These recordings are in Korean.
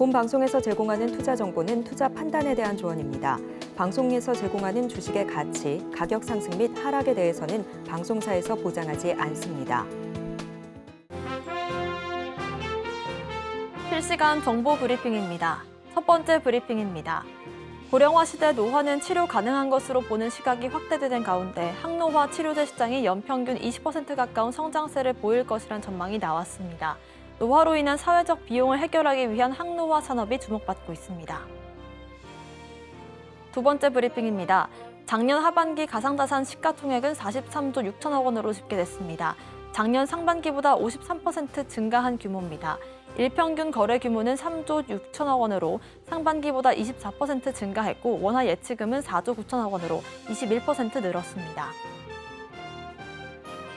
본 방송에서 제공하는 투자 정보는 투자 판단에 대한 조언입니다. 방송에서 제공하는 주식의 가치, 가격 상승 및 하락에 대해서는 방송사에서 보장하지 않습니다. 실시간 정보 브리핑입니다. 첫 번째 브리핑입니다. 고령화 시대 노화는 치료 가능한 것으로 보는 시각이 확대되는 가운데 항노화 치료제 시장이 연평균 20% 가까운 성장세를 보일 것이란 전망이 나왔습니다. 노화로 인한 사회적 비용을 해결하기 위한 항노화 산업이 주목받고 있습니다. 두 번째 브리핑입니다. 작년 하반기 가상자산 시가총액은 43조 6천억 원으로 집계됐습니다. 작년 상반기보다 53% 증가한 규모입니다. 일평균 거래 규모는 3조 6천억 원으로 상반기보다 24% 증가했고 원화 예치금은 4조 9천억 원으로 21% 늘었습니다.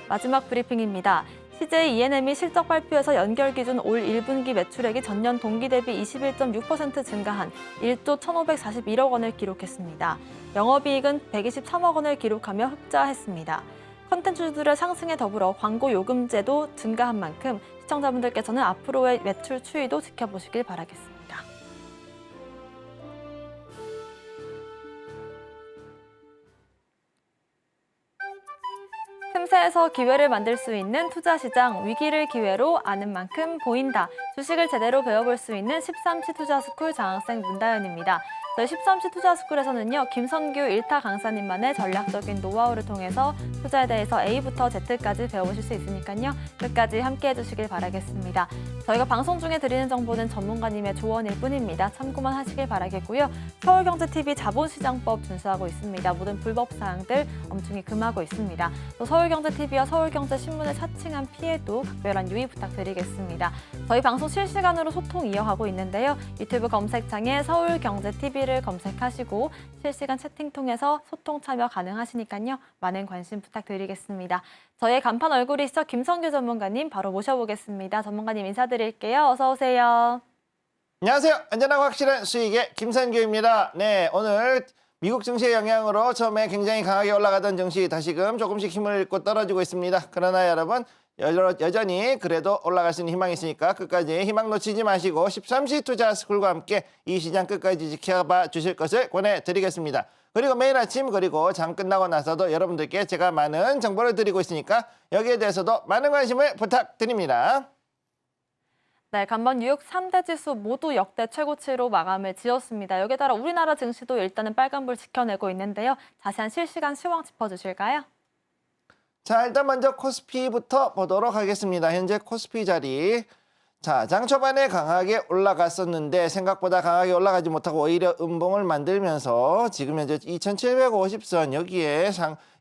마지막 브리핑입니다. CJ E&M이 실적 발표에서 연결 기준 올 1분기 매출액이 전년 동기 대비 21.6% 증가한 1조 1,541억 원을 기록했습니다. 영업이익은 123억 원을 기록하며 흑자했습니다. 콘텐츠들의 상승에 더불어 광고 요금제도 증가한 만큼 시청자분들께서는 앞으로의 매출 추이도 지켜보시길 바라겠습니다. 틈새에서 기회를 만들 수 있는 투자시장, 위기를 기회로 아는 만큼 보인다. 주식을 제대로 배워볼 수 있는 13시 투자스쿨 장학생 문다연입니다. 저희 13시 투자스쿨에서는요, 김선규 1타 강사님만의 전략적인 노하우를 통해서 투자에 대해서 A부터 Z까지 배워보실 수 있으니까요, 끝까지 함께해 주시길 바라겠습니다. 저희가 방송 중에 드리는 정보는 전문가님의 조언일 뿐입니다. 참고만 하시길 바라겠고요. 서울경제TV 자본시장법 준수하고 있습니다. 모든 불법사항들 엄중히 금하고 있습니다. 또 서울경제TV와 서울경제신문을 사칭한 피해도 각별한 유의 부탁드리겠습니다. 저희 방송 실시간으로 소통 이어가고 있는데요. 유튜브 검색창에 서울경제TV를 검색하시고 실시간 채팅 통해서 소통 참여 가능하시니까요. 많은 관심 부탁드리겠습니다. 저희의 간판 얼굴이시죠? 김선규 전문가님 바로 모셔보겠습니다. 전문가님 인사드릴게요. 어서 오세요. 안녕하세요. 안전하고 확실한 수익의 김선규입니다. 네, 오늘 미국 증시의 영향으로 처음에 굉장히 강하게 올라가던 증시 다시금 조금씩 힘을 잃고 떨어지고 있습니다. 그러나 여러분 여전히 그래도 올라갈 수 있는 희망이 있으니까 끝까지 희망 놓치지 마시고 13시 투자스쿨과 함께 이 시장 끝까지 지켜봐 주실 것을 권해드리겠습니다. 그리고 매일 아침 그리고 장 끝나고 나서도 여러분들께 제가 많은 정보를 드리고 있으니까 여기에 대해서도 많은 관심을 부탁드립니다. 네, 간밤 뉴욕 3대 지수 모두 역대 최고치로 마감을 지었습니다. 여기에 따라 우리나라 증시도 일단은 빨간불 지켜내고 있는데요. 자세한 실시간 시황 짚어주실까요? 자, 일단 먼저 코스피부터 보도록 하겠습니다. 현재 코스피 자리. 자, 장 초반에 강하게 올라갔었는데 생각보다 강하게 올라가지 못하고 오히려 음봉을 만들면서 지금 현재 2750선 여기에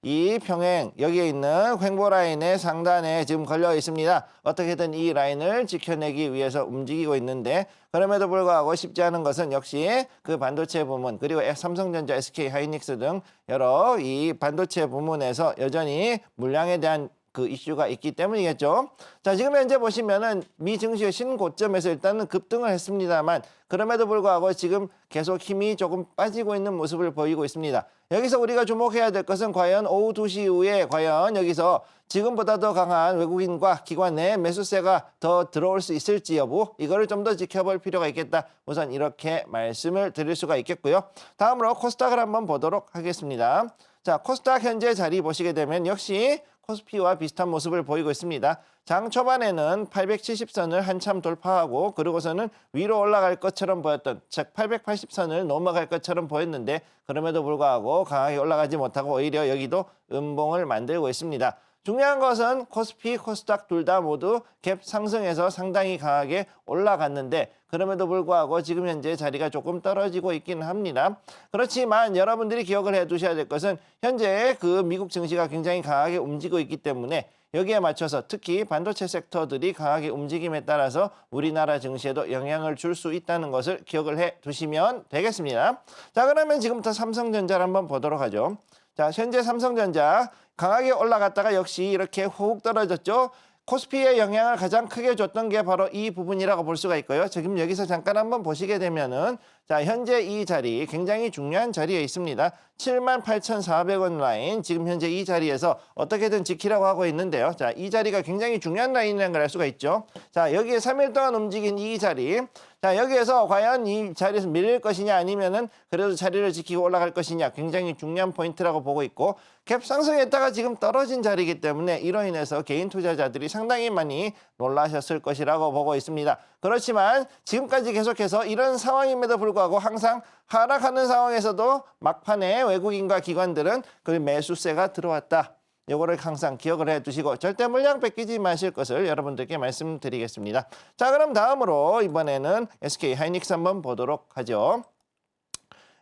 이 평행 여기에 있는 횡보 라인의 상단에 지금 걸려 있습니다. 어떻게든 이 라인을 지켜내기 위해서 움직이고 있는데 그럼에도 불구하고 쉽지 않은 것은 역시 그 반도체 부문 그리고 삼성전자, SK 하이닉스 등 여러 이 반도체 부문에서 여전히 물량에 대한 그 이슈가 있기 때문이겠죠. 자, 지금 현재 보시면은 미 증시의 신고점에서 일단은 급등을 했습니다만 그럼에도 불구하고 지금 계속 힘이 조금 빠지고 있는 모습을 보이고 있습니다. 여기서 우리가 주목해야 될 것은 과연 오후 2시 이후에 과연 여기서 지금보다 더 강한 외국인과 기관 내 매수세가 더 들어올 수 있을지 여부 이거를 좀 더 지켜볼 필요가 있겠다. 우선 이렇게 말씀을 드릴 수가 있겠고요. 다음으로 코스닥을 한번 보도록 하겠습니다. 자, 코스닥 현재 자리 보시게 되면 역시 코스피와 비슷한 모습을 보이고 있습니다. 장 초반에는 870선을 한참 돌파하고 그러고서는 위로 올라갈 것처럼 보였던 즉 880선을 넘어갈 것처럼 보였는데 그럼에도 불구하고 강하게 올라가지 못하고 오히려 여기도 음봉을 만들고 있습니다. 중요한 것은 코스피, 코스닥 둘 다 모두 갭 상승해서 상당히 강하게 올라갔는데 그럼에도 불구하고 지금 현재 자리가 조금 떨어지고 있기는 합니다. 그렇지만 여러분들이 기억을 해두셔야 될 것은 현재 그 미국 증시가 굉장히 강하게 움직이고 있기 때문에 여기에 맞춰서 특히 반도체 섹터들이 강하게 움직임에 따라서 우리나라 증시에도 영향을 줄 수 있다는 것을 기억을 해두시면 되겠습니다. 자, 그러면 지금부터 삼성전자를 한번 보도록 하죠. 자, 현재 삼성전자 강하게 올라갔다가 역시 이렇게 훅 떨어졌죠. 코스피의 영향을 가장 크게 줬던 게 바로 이 부분이라고 볼 수가 있고요. 지금 여기서 잠깐 한번 보시게 되면은 자, 현재 이 자리 굉장히 중요한 자리에 있습니다. 78,400원 라인, 지금 현재 이 자리에서 어떻게든 지키라고 하고 있는데요. 자, 이 자리가 굉장히 중요한 라인이라는 걸 알 수가 있죠. 자, 여기에 3일 동안 움직인 이 자리. 자, 여기에서 과연 이 자리에서 밀릴 것이냐 아니면은 그래도 자리를 지키고 올라갈 것이냐 굉장히 중요한 포인트라고 보고 있고, 갭 상승했다가 지금 떨어진 자리이기 때문에 이로 인해서 개인 투자자들이 상당히 많이 놀라셨을 것이라고 보고 있습니다. 그렇지만 지금까지 계속해서 이런 상황임에도 불구하고 항상 하락하는 상황에서도 막판에 외국인과 기관들은 그 매수세가 들어왔다. 요거를 항상 기억을 해두시고 절대 물량 뺏기지 마실 것을 여러분들께 말씀드리겠습니다. 자, 그럼 다음으로 이번에는 SK 하이닉스 한번 보도록 하죠.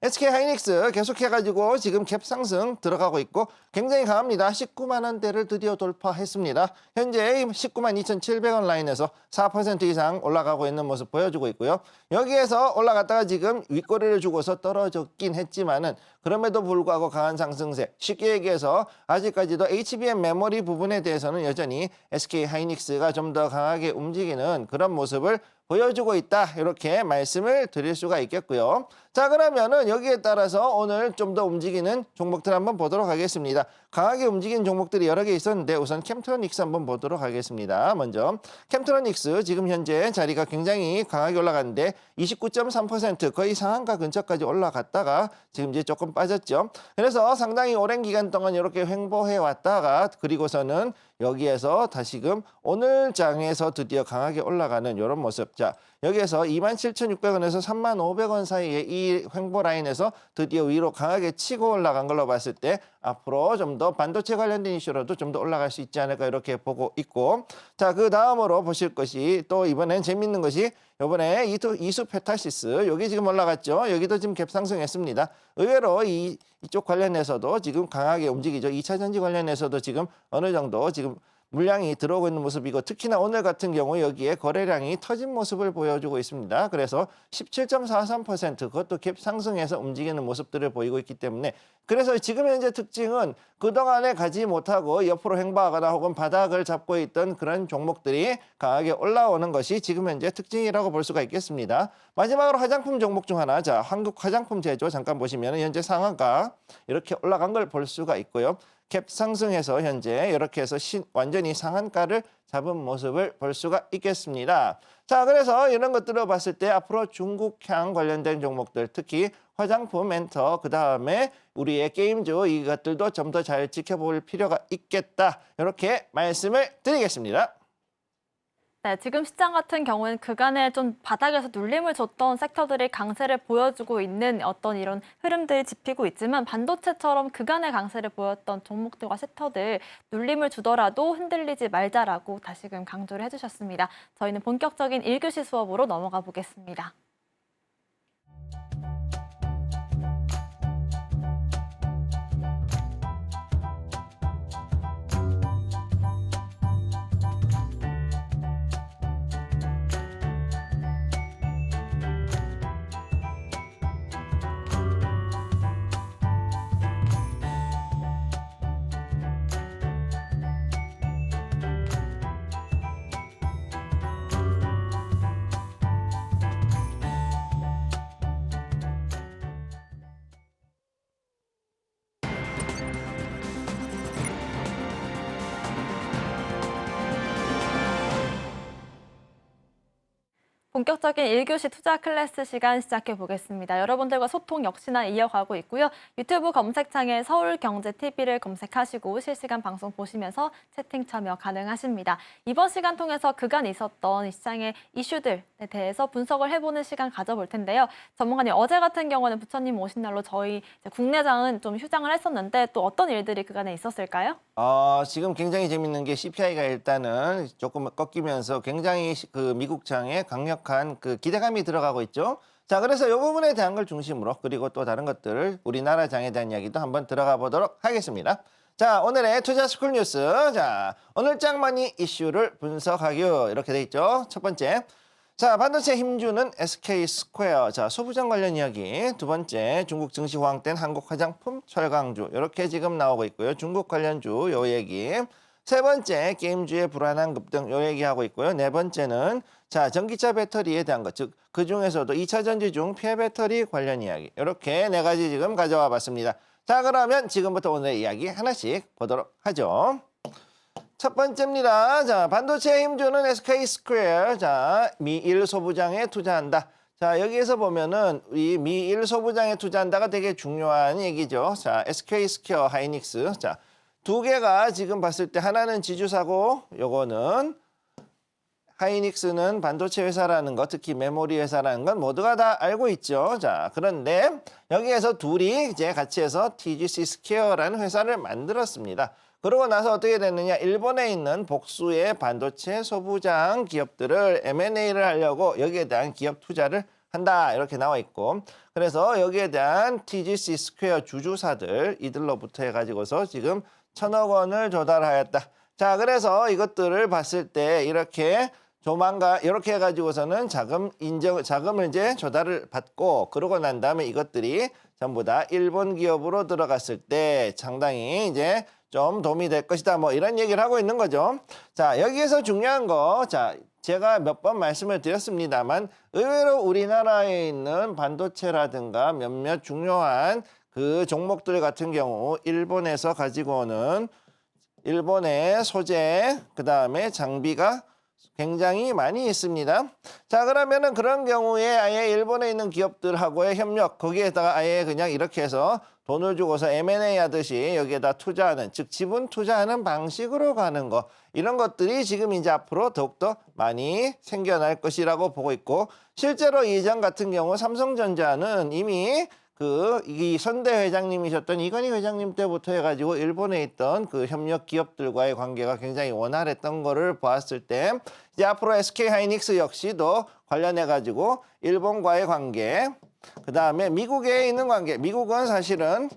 SK 하이닉스 계속해가지고 지금 갭 상승 들어가고 있고 굉장히 강합니다. 19만 원대를 드디어 돌파했습니다. 현재 19만 2,700원 라인에서 4% 이상 올라가고 있는 모습 보여주고 있고요. 여기에서 올라갔다가 지금 윗꼬리를 주고서 떨어졌긴 했지만은 그럼에도 불구하고 강한 상승세. 쉽게 얘기해서 아직까지도 HBM 메모리 부분에 대해서는 여전히 SK 하이닉스가 좀 더 강하게 움직이는 그런 모습을 보여주고 있다. 이렇게 말씀을 드릴 수가 있겠고요. 자, 그러면은 여기에 따라서 오늘 좀 더 움직이는 종목들 한번 보도록 하겠습니다. 강하게 움직이는 종목들이 여러 개 있었는데 우선 캠트로닉스 한번 보도록 하겠습니다. 먼저 캠트로닉스 지금 현재 자리가 굉장히 강하게 올라갔는데 29.3% 거의 상한가 근처까지 올라갔다가 지금 이제 조금 빠졌죠. 그래서 상당히 오랜 기간 동안 이렇게 횡보해 왔다가 그리고서는 여기에서 다시금 오늘 장에서 드디어 강하게 올라가는 이런 모습. 자, 여기에서 27,600원에서 35,500원 사이에 이 횡보 라인에서 드디어 위로 강하게 치고 올라간 걸로 봤을 때 앞으로 좀 더 반도체 관련된 이슈로도 좀 더 올라갈 수 있지 않을까 이렇게 보고 있고, 자, 그 다음으로 보실 것이 또 이번엔 재밌는 것이 이번에 이수 페타시스 여기 지금 올라갔죠. 여기도 지금 갭 상승했습니다. 의외로 이쪽 관련해서도 지금 강하게 움직이죠. 2차 전지 관련해서도 지금 어느 정도 지금 물량이 들어오고 있는 모습이고 특히나 오늘 같은 경우 여기에 거래량이 터진 모습을 보여주고 있습니다. 그래서 17.43% 그것도 갭 상승해서 움직이는 모습들을 보이고 있기 때문에 그래서 지금 현재 특징은 그동안에 가지 못하고 옆으로 횡보하거나 혹은 바닥을 잡고 있던 그런 종목들이 강하게 올라오는 것이 지금 현재 특징이라고 볼 수가 있겠습니다. 마지막으로 화장품 종목 중 하나, 자, 한국 화장품 제조 잠깐 보시면 현재 상한가 이렇게 올라간 걸 볼 수가 있고요. 갭 상승해서 현재 이렇게 해서 완전히 상한가를 잡은 모습을 볼 수가 있겠습니다. 자, 그래서 이런 것들을 봤을 때 앞으로 중국향 관련된 종목들 특히 화장품, 멘터, 그 다음에 우리의 게임주 이것들도 좀 더 잘 지켜볼 필요가 있겠다. 이렇게 말씀을 드리겠습니다. 네, 지금 시장 같은 경우는 그간에 좀 바닥에서 눌림을 줬던 섹터들이 강세를 보여주고 있는 어떤 이런 흐름들이 짚히고 있지만 반도체처럼 그간의 강세를 보였던 종목들과 섹터들 눌림을 주더라도 흔들리지 말자라고 다시금 강조를 해주셨습니다. 저희는 본격적인 1교시 수업으로 넘어가 보겠습니다. 본격적인 1교시 투자 클래스 시간 시작해 보겠습니다. 여러분들과 소통 역시나 이어가고 있고요. 유튜브 검색창에 서울경제TV를 검색하시고 실시간 방송 보시면서 채팅 참여 가능하십니다. 이번 시간 통해서 그간 있었던 시장의 이슈들에 대해서 분석을 해보는 시간 가져볼 텐데요. 전문가님, 어제 같은 경우는 부처님 오신 날로 저희 국내장은 좀 휴장을 했었는데 또 어떤 일들이 그간에 있었을까요? 지금 굉장히 재밌는 게 CPI가 일단은 조금 꺾이면서 굉장히 그 미국장에 강력한 그 기대감이 들어가고 있죠. 자, 그래서 이 부분에 대한 걸 중심으로 그리고 또 다른 것들을 우리나라 장에 대한 이야기도 한번 들어가 보도록 하겠습니다. 자, 오늘의 투자 스쿨 뉴스. 자, 오늘 장만이 이슈를 분석하기로 이렇게 돼 있죠. 첫 번째. 자, 반도체 힘주는 SK스퀘어. 자, 소부장 관련 이야기. 두 번째, 중국 증시 호황된 한국 화장품 철강주. 이렇게 지금 나오고 있고요. 중국 관련주 요 얘기. 세 번째, 게임주의 불안한 급등 요 얘기하고 있고요. 네 번째는 자, 전기차 배터리에 대한 것, 즉 그 중에서도 2차 전지 중 폐 배터리 관련 이야기. 이렇게 네 가지 지금 가져와 봤습니다. 자, 그러면 지금부터 오늘의 이야기 하나씩 보도록 하죠. 첫 번째입니다. 자, 반도체에 힘주는 SK 스퀘어. 자, 미1 소부장에 투자한다. 자, 여기에서 보면은 이 미1 소부장에 투자한다가 되게 중요한 얘기죠. 자, SK 스퀘어 하이닉스. 자, 두 개가 지금 봤을 때 하나는 지주사고 요거는 하이닉스는 반도체 회사라는 것, 특히 메모리 회사라는 건 모두가 다 알고 있죠. 자, 그런데 여기에서 둘이 이제 같이 해서 TGC 스퀘어라는 회사를 만들었습니다. 그러고 나서 어떻게 됐느냐? 일본에 있는 복수의 반도체 소부장 기업들을 M&A를 하려고 여기에 대한 기업 투자를 한다. 이렇게 나와 있고. 그래서 여기에 대한 TGC 스퀘어 주주사들 이들로부터 해가지고서 지금 1,000억 원을 조달하였다. 자, 그래서 이것들을 봤을 때 이렇게 조만간 이렇게 해가지고서는 자금을 이제 조달을 받고 그러고 난 다음에 이것들이 전부 다 일본 기업으로 들어갔을 때 상당히 이제 좀 도움이 될 것이다. 뭐 이런 얘기를 하고 있는 거죠. 자, 여기에서 중요한 거, 자, 제가 몇 번 말씀을 드렸습니다만 의외로 우리나라에 있는 반도체라든가 몇몇 중요한 그 종목들 같은 경우 일본에서 가지고 오는 일본의 소재, 그 다음에 장비가 굉장히 많이 있습니다. 자, 그러면은 그런 경우에 아예 일본에 있는 기업들하고의 협력, 거기에다가 아예 그냥 이렇게 해서 돈을 주고서 M&A 하듯이 여기에다 투자하는, 즉 지분 투자하는 방식으로 가는 거, 이런 것들이 지금 이제 앞으로 더욱더 많이 생겨날 것이라고 보고 있고, 실제로 이전 같은 경우 삼성전자는 이미 이 선대 회장님이셨던 이건희 회장님 때부터 해가지고 일본에 있던 그 협력 기업들과의 관계가 굉장히 원활했던 거를 보았을 때 이제 앞으로 SK 하이닉스 역시도 관련해가지고 일본과의 관계, 그 다음에 미국에 있는 관계, 미국은 사실은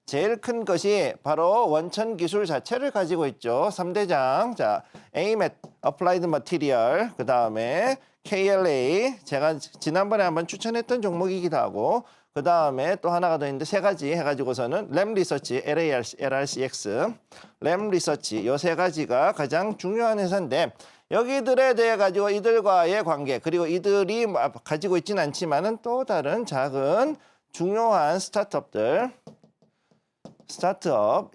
제일 큰 것이 바로 원천 기술 자체를 가지고 있죠. 3대장, 자, AMAT, Applied Material, 그 다음에 KLA, 제가 지난번에 한번 추천했던 종목이기도 하고, 그 다음에 또 하나가 더 있는데 세 가지 해가지고서는 램 리서치, LRCX, 램 리서치 요 세 가지가 가장 중요한 회사인데 여기들에 대해 가지고 이들과의 관계 그리고 이들이 가지고 있지는 않지만은 또 다른 작은 중요한 스타트업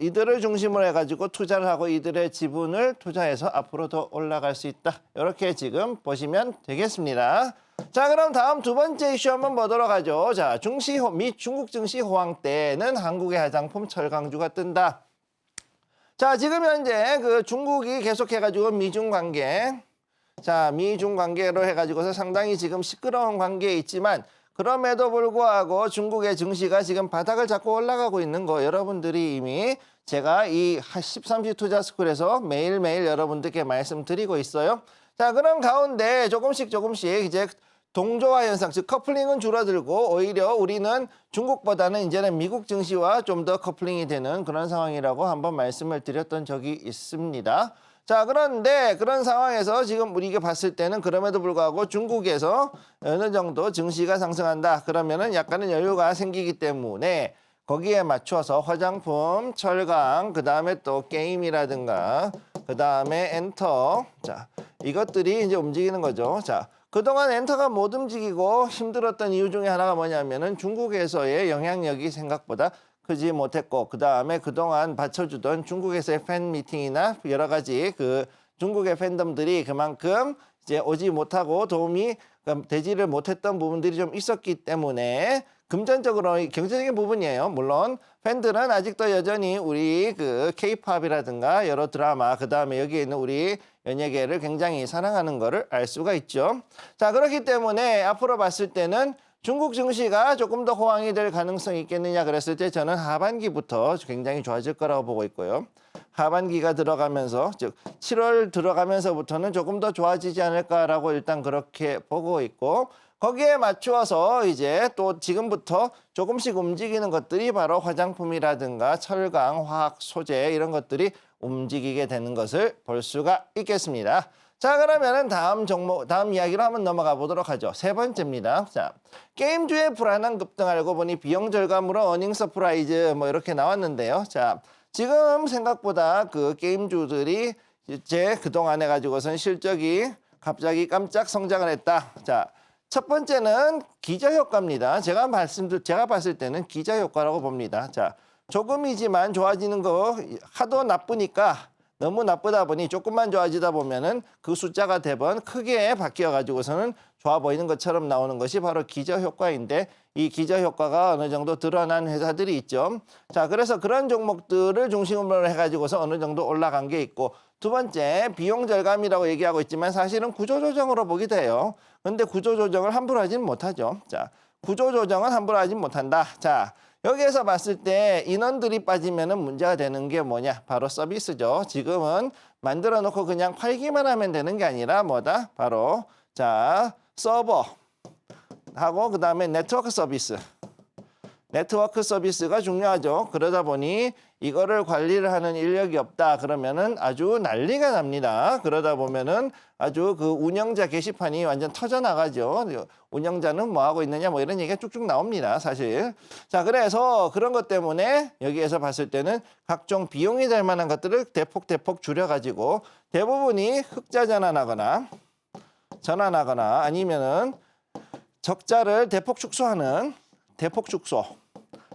이들을 중심으로 해가지고 투자를 하고 이들의 지분을 투자해서 앞으로 더 올라갈 수 있다. 이렇게 지금 보시면 되겠습니다. 자, 그럼 다음 두 번째 이슈 한번 보도록 하죠. 자, 중국 증시 호황 때는 한국의 화장품 철강주가 뜬다. 자, 지금 현재 그 중국이 계속해가지고 미중 관계, 자, 미중 관계로 해가지고서 상당히 지금 시끄러운 관계에 있지만 그럼에도 불구하고 중국의 증시가 지금 바닥을 잡고 올라가고 있는 거 여러분들이 이미 제가 이 13시 투자 스쿨에서 매일매일 여러분들께 말씀드리고 있어요. 자, 그런 가운데 조금씩 이제 동조화 현상, 즉 커플링은 줄어들고 오히려 우리는 중국보다는 이제는 미국 증시와 좀 더 커플링이 되는 그런 상황이라고 한번 말씀을 드렸던 적이 있습니다. 자, 그런데 그런 상황에서 지금 우리가 봤을 때는 그럼에도 불구하고 중국에서 어느 정도 증시가 상승한다. 그러면은 약간은 여유가 생기기 때문에 거기에 맞춰서 화장품, 철강, 그 다음에 또 게임이라든가, 그 다음에 엔터, 자, 이것들이 이제 움직이는 거죠. 자, 그동안 엔터가 못 움직이고 힘들었던 이유 중에 하나가 뭐냐면은 중국에서의 영향력이 생각보다 크지 못했고, 그 다음에 그동안 받쳐주던 중국에서의 팬 미팅이나 여러 가지 그 중국의 팬덤들이 그만큼 이제 오지 못하고 도움이 되지를 못했던 부분들이 좀 있었기 때문에 금전적으로 경제적인 부분이에요. 물론 팬들은 아직도 여전히 우리 그 K-팝이라든가 여러 드라마, 그 다음에 여기에 있는 우리 연예계를 굉장히 사랑하는 거를 알 수가 있죠. 자, 그렇기 때문에 앞으로 봤을 때는 중국 증시가 조금 더 호황이 될 가능성이 있겠느냐 그랬을 때 저는 하반기부터 굉장히 좋아질 거라고 보고 있고요. 하반기가 들어가면서, 즉 7월 들어가면서부터는 조금 더 좋아지지 않을까라고 일단 그렇게 보고 있고, 거기에 맞추어서 이제 또 지금부터 조금씩 움직이는 것들이 바로 화장품이라든가 철강, 화학, 소재 이런 것들이 움직이게 되는 것을 볼 수가 있겠습니다. 자, 그러면은 다음 이야기로 한번 넘어가 보도록 하죠. 세 번째입니다. 자, 게임주의 불안한 급등 알고 보니 비용 절감으로 어닝 서프라이즈 뭐 이렇게 나왔는데요. 자, 지금 생각보다 그 게임주들이 이제 그동안 해가지고선 실적이 갑자기 깜짝 성장을 했다. 자, 첫 번째는 기저효과입니다. 제가 봤을 때는 기저효과라고 봅니다. 자, 조금이지만 좋아지는 거 하도 나쁘니까 너무 나쁘다 보니 조금만 좋아지다 보면은 그 숫자가 대번 크게 바뀌어 가지고서는 좋아 보이는 것처럼 나오는 것이 바로 기저효과인데 이 기저효과가 어느 정도 드러난 회사들이 있죠. 자, 그래서 그런 종목들을 중심으로 해가지고서 어느 정도 올라간 게 있고 두 번째 비용 절감이라고 얘기하고 있지만 사실은 구조조정으로 보기도 해요. 근데 구조조정을 함부로 하지는 못하죠. 자, 구조조정은 함부로 하지 못한다. 자, 여기에서 봤을 때 인원들이 빠지면은 문제가 되는 게 뭐냐? 바로 서비스죠. 지금은 만들어 놓고 그냥 팔기만 하면 되는 게 아니라 뭐다? 바로 자, 서버 하고 그다음에 네트워크 서비스. 네트워크 서비스가 중요하죠. 그러다 보니 이거를 관리를 하는 인력이 없다 그러면은 아주 난리가 납니다. 그러다 보면은 아주 그 운영자 게시판이 완전 터져 나가죠. 운영자는 뭐 하고 있느냐 뭐 이런 얘기가 쭉쭉 나옵니다. 사실. 자, 그래서 그런 것 때문에 여기에서 봤을 때는 각종 비용이 될 만한 것들을 대폭 줄여가지고 대부분이 흑자 전환하거나 아니면은 적자를 대폭 축소하는 대폭 축소.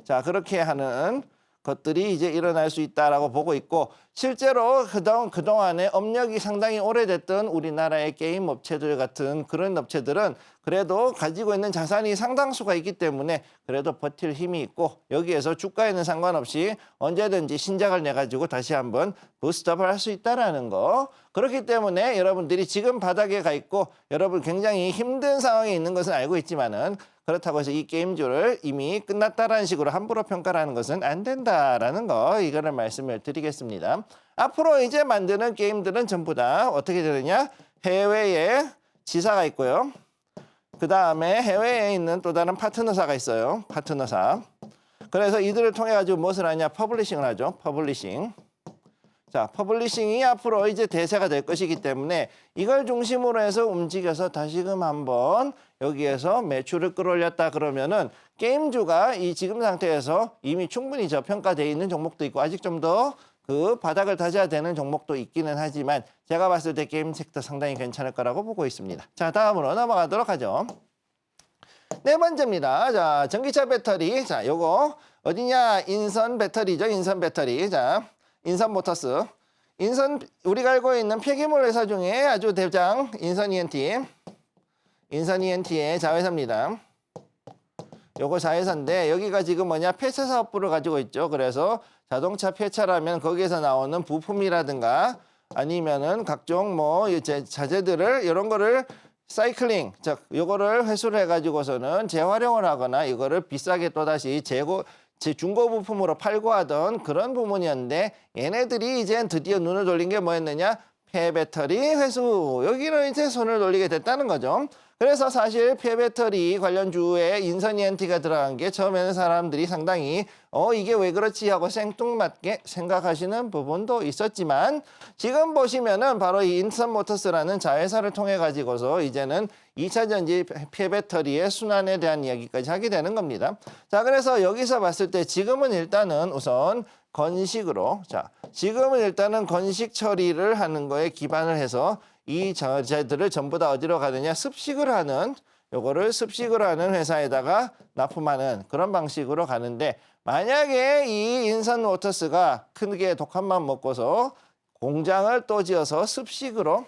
자, 그렇게 하는 것들이 이제 일어날 수 있다라고 보고 있고 실제로 그동안에 업력이 상당히 오래됐던 우리나라의 게임 업체들 같은 그런 업체들은 그래도 가지고 있는 자산이 상당수가 있기 때문에 그래도 버틸 힘이 있고 여기에서 주가에는 상관없이 언제든지 신작을 내가지고 다시 한번 부스트업을 할 수 있다라는 거. 그렇기 때문에 여러분들이 지금 바닥에 가 있고 여러분 굉장히 힘든 상황에 있는 것은 알고 있지만은 그렇다고 해서 이 게임주를 이미 끝났다라는 식으로 함부로 평가를 하는 것은 안 된다라는 거 이거를 말씀을 드리겠습니다. 앞으로 이제 만드는 게임들은 전부 다 어떻게 되느냐? 해외에 지사가 있고요. 그 다음에 해외에 있는 또 다른 파트너사가 있어요. 파트너사. 그래서 이들을 통해 가지고 무엇을 하냐? 퍼블리싱을 하죠. 퍼블리싱. 자, 퍼블리싱이 앞으로 이제 대세가 될 것이기 때문에 이걸 중심으로 해서 움직여서 다시금 한번 여기에서 매출을 끌어올렸다 그러면은 게임주가 이 지금 상태에서 이미 충분히 저평가되어 있는 종목도 있고 아직 좀 더 그 바닥을 다져야 되는 종목도 있기는 하지만 제가 봤을 때 게임 섹터 상당히 괜찮을 거라고 보고 있습니다. 자, 다음으로 넘어가도록 하죠. 네 번째입니다. 자, 전기차 배터리. 자, 요거 어디냐? 인선 배터리죠. 인선 배터리. 자, 인선 모터스. 인선 우리가 알고 있는 폐기물 회사 중에 아주 대장 인선 ENT. 인선 ENT의 자회사입니다. 요거 자회사인데 여기가 지금 뭐냐? 폐차 사업부를 가지고 있죠. 그래서 자동차 폐차라면 거기에서 나오는 부품이라든가 아니면은 각종 뭐 자재들을 이런 거를 사이클링, 즉 요거를 회수를 해가지고서는 재활용을 하거나 이거를 비싸게 또다시 중고 부품으로 팔고 하던 그런 부문이었는데 얘네들이 이제 드디어 눈을 돌린 게 뭐였느냐? 폐배터리 회수. 여기를 이제 손을 돌리게 됐다는 거죠. 그래서 사실 폐배터리 관련주에 인선 ENT가 들어간 게 처음에는 사람들이 상당히 이게 왜 그렇지 하고 생뚱맞게 생각하시는 부분도 있었지만 지금 보시면은 바로 이 인선 모터스라는 자회사를 통해 가지고서 이제는 2차 전지 폐배터리의 순환에 대한 이야기까지 하게 되는 겁니다. 자, 그래서 여기서 봤을 때 지금은 일단은 우선 건식으로 지금은 일단은 건식 처리를 하는 거에 기반을 해서 이 자재들을 전부 다 어디로 가느냐? 습식을 하는 요거를 습식을 하는 회사에다가 납품하는 그런 방식으로 가는데 만약에 이 인선 모터스가 크게 독한 맘 먹고서 공장을 또 지어서 습식으로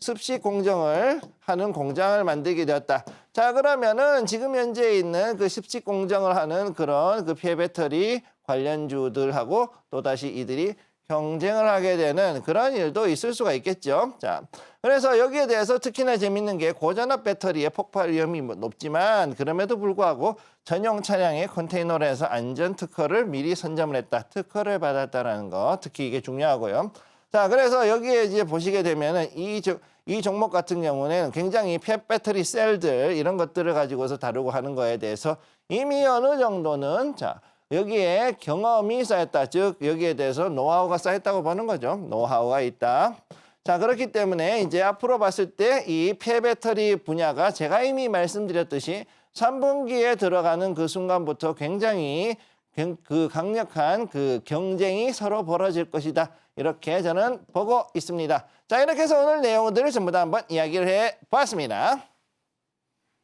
습식 공정을 하는 공장을 만들게 되었다. 자, 그러면은 지금 현재 있는 그 습식 공정을 하는 그런 그 폐배터리 관련주들하고 또다시 이들이 경쟁을 하게 되는 그런 일도 있을 수가 있겠죠. 자, 그래서 여기에 대해서 특히나 재밌는 게 고전압 배터리의 폭발 위험이 높지만 그럼에도 불구하고 전용 차량의 컨테이너로 해서 안전 특허를 미리 선점을 했다. 특허를 받았다라는 거 특히 이게 중요하고요. 자, 그래서 여기에 이제 보시게 되면은 이 종목 같은 경우는 굉장히 배터리 셀들 이런 것들을 가지고서 다루고 하는 거에 대해서 이미 어느 정도는 여기에 경험이 쌓였다. 즉 여기에 대해서 노하우가 쌓였다고 보는 거죠. 노하우가 있다. 자, 그렇기 때문에 이제 앞으로 봤을 때 이 폐배터리 분야가 제가 이미 말씀드렸듯이 3분기에 들어가는 그 순간부터 굉장히 그 강력한 그 경쟁이 서로 벌어질 것이다. 이렇게 저는 보고 있습니다. 자, 이렇게 해서 오늘 내용들을 전부 다 한번 이야기를 해보았습니다.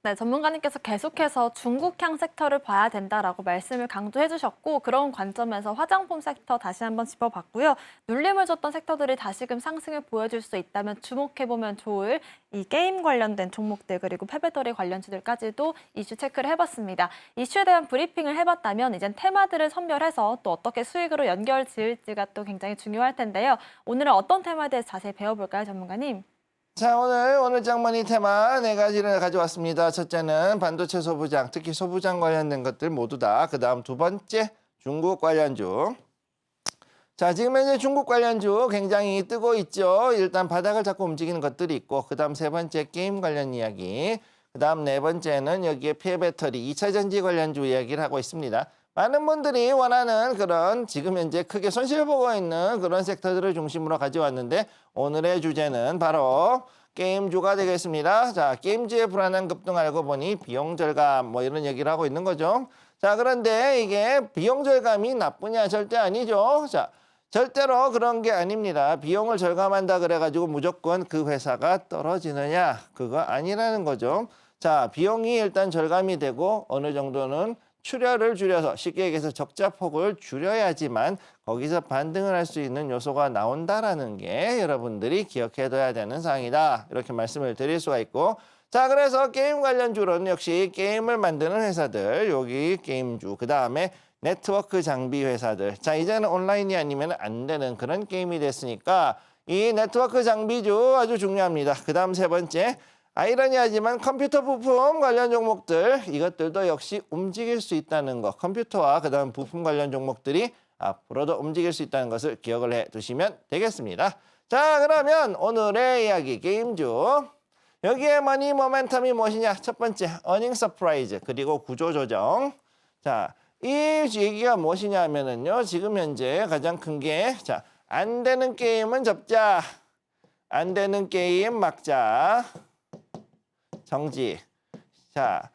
네, 전문가님께서 계속해서 중국향 섹터를 봐야 된다라고 말씀을 강조해 주셨고 그런 관점에서 화장품 섹터 다시 한번 짚어봤고요. 눌림을 줬던 섹터들이 다시금 상승을 보여줄 수 있다면 주목해보면 좋을 이 게임 관련된 종목들 그리고 폐배터리 관련주들까지도 이슈 체크를 해봤습니다. 이슈에 대한 브리핑을 해봤다면 이젠 테마들을 선별해서 또 어떻게 수익으로 연결 지을지가 또 굉장히 중요할 텐데요. 오늘은 어떤 테마에 대해서 자세히 배워볼까요, 전문가님? 자, 오늘 장머니 테마 4가지를 가져왔습니다. 첫째는 반도체 소부장, 특히 소부장 관련된 것들 모두 다. 그 다음 두 번째 중국 관련주. 자, 지금 현재 중국 관련주 굉장히 뜨고 있죠. 일단 바닥을 잡고 움직이는 것들이 있고, 그 다음 세 번째 게임 관련 이야기, 그 다음 네 번째는 여기에 폐배터리, 2차 전지 관련주 이야기를 하고 있습니다. 많은 분들이 원하는 그런 지금 현재 크게 손실 보고 있는 그런 섹터들을 중심으로 가져왔는데 오늘의 주제는 바로 게임주가 되겠습니다. 자, 게임주의 불안한 급등 알고 보니 비용 절감 뭐 이런 얘기를 하고 있는 거죠. 자, 그런데 이게 비용 절감이 나쁘냐? 절대 아니죠. 자, 절대로 그런 게 아닙니다. 비용을 절감한다 그래가지고 무조건 그 회사가 떨어지느냐? 그거 아니라는 거죠. 자, 비용이 일단 절감이 되고 어느 정도는 출혈을 줄여서 쉽게 얘기해서 적자폭을 줄여야지만 거기서 반등을 할 수 있는 요소가 나온다라는 게 여러분들이 기억해둬야 되는 사항이다. 이렇게 말씀을 드릴 수가 있고, 자, 그래서 게임 관련주로는 역시 게임을 만드는 회사들, 여기 게임주, 그 다음에 네트워크 장비 회사들. 자, 이제는 온라인이 아니면 안 되는 그런 게임이 됐으니까 이 네트워크 장비주 아주 중요합니다. 그 다음 세 번째, 아이러니하지만 컴퓨터 부품 관련 종목들, 이것들도 역시 움직일 수 있다는 거. 컴퓨터와 그 다음 부품 관련 종목들이 앞으로도 움직일 수 있다는 것을 기억을 해 두시면 되겠습니다. 자, 그러면 오늘의 이야기 게임주. 여기에 머니 모멘텀이 무엇이냐? 첫 번째, 어닝 서프라이즈, 그리고 구조 조정. 자, 이 얘기가 무엇이냐 하면은요, 지금 현재 가장 큰 게, 자, 안 되는 게임은 접자. 안 되는 게임 막자. 정지. 자,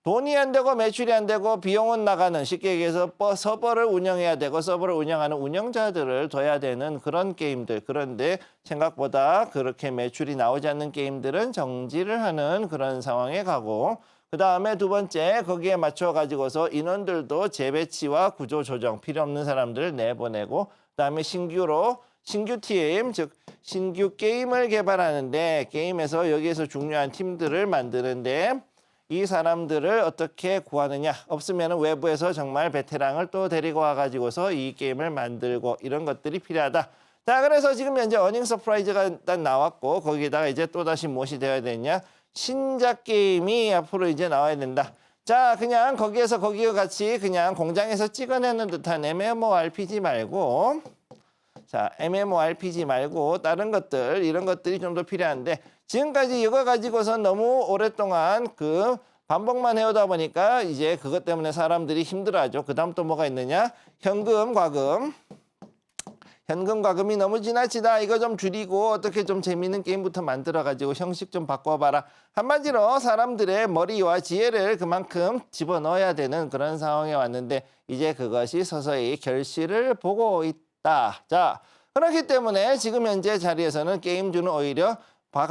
돈이 안 되고 매출이 안 되고 비용은 나가는, 쉽게 얘기해서 서버를 운영해야 되고 서버를 운영하는 운영자들을 둬야 되는 그런 게임들. 그런데 생각보다 그렇게 매출이 나오지 않는 게임들은 정지를 하는 그런 상황에 가고, 그 다음에 두 번째, 거기에 맞춰 가지고서 인원들도 재배치와 구조 조정, 필요 없는 사람들을 내보내고, 그 다음에 신규 팀, 즉 신규 게임을 개발하는데 게임에서 여기에서 중요한 팀들을 만드는데 이 사람들을 어떻게 구하느냐. 없으면 외부에서 정말 베테랑을 또 데리고 와가지고서 이 게임을 만들고 이런 것들이 필요하다. 자, 그래서 지금 현재 어닝 서프라이즈가 일단 나왔고 거기에다가 이제 또다시 무엇이 되어야 되냐. 신작 게임이 앞으로 이제 나와야 된다. 자, 그냥 거기에서 거기와 같이 그냥 공장에서 찍어내는 듯한 MMORPG 말고, 자, MMORPG 말고 다른 것들, 이런 것들이 좀 더 필요한데 지금까지 이거 가지고서 너무 오랫동안 그 반복만 해오다 보니까 이제 그것 때문에 사람들이 힘들어하죠. 그 다음 또 뭐가 있느냐? 현금, 과금. 현금, 과금이 너무 지나치다. 이거 좀 줄이고 어떻게 좀 재미있는 게임부터 만들어가지고 형식 좀 바꿔봐라. 한마디로 사람들의 머리와 지혜를 그만큼 집어넣어야 되는 그런 상황에 왔는데 이제 그것이 서서히 결실을 보고 있다. 자, 그렇기 때문에 지금 현재 자리에서는 게임주는 오히려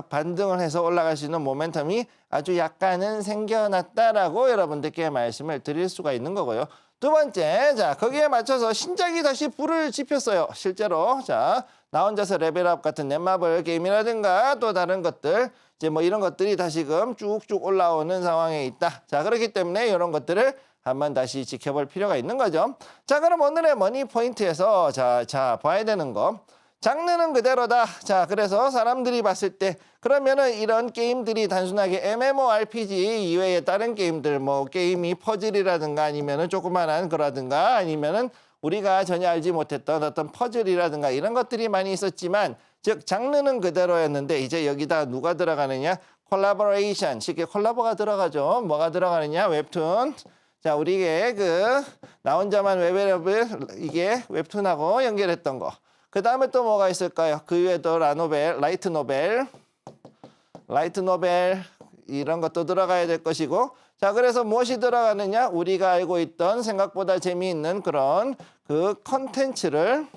반등을 해서 올라갈 수 있는 모멘텀이 아주 약간은 생겨났다라고 여러분들께 말씀을 드릴 수가 있는 거고요. 두 번째, 자, 거기에 맞춰서 신작이 다시 불을 지폈어요. 실제로. 자, 나 혼자서 레벨업 같은 넷마블 게임이라든가 또 다른 것들, 이제 뭐 이런 것들이 다시금 쭉쭉 올라오는 상황에 있다. 자, 그렇기 때문에 이런 것들을 한번 다시 지켜볼 필요가 있는 거죠. 자, 그럼 오늘의 머니 포인트에서 자, 봐야 되는 거. 장르는 그대로다. 자, 그래서 사람들이 봤을 때 그러면은 이런 게임들이 단순하게 MMORPG 이외에 다른 게임들, 뭐 게임이 퍼즐이라든가 아니면은 조그만한 거라든가 아니면은 우리가 전혀 알지 못했던 어떤 퍼즐이라든가 이런 것들이 많이 있었지만, 즉 장르는 그대로였는데 이제 여기다 누가 들어가느냐? 콜라보레이션, 쉽게 콜라보가 들어가죠. 뭐가 들어가느냐? 웹툰. 자, 우리의 나 혼자만 레벨업을 이게 웹툰하고 연결했던 거. 그 다음에 또 뭐가 있을까요? 그 외에도 라이트 노벨 이런 것도 들어가야 될 것이고, 자, 그래서 무엇이 들어가느냐? 우리가 알고 있던 생각보다 재미있는 그런 그 콘텐츠를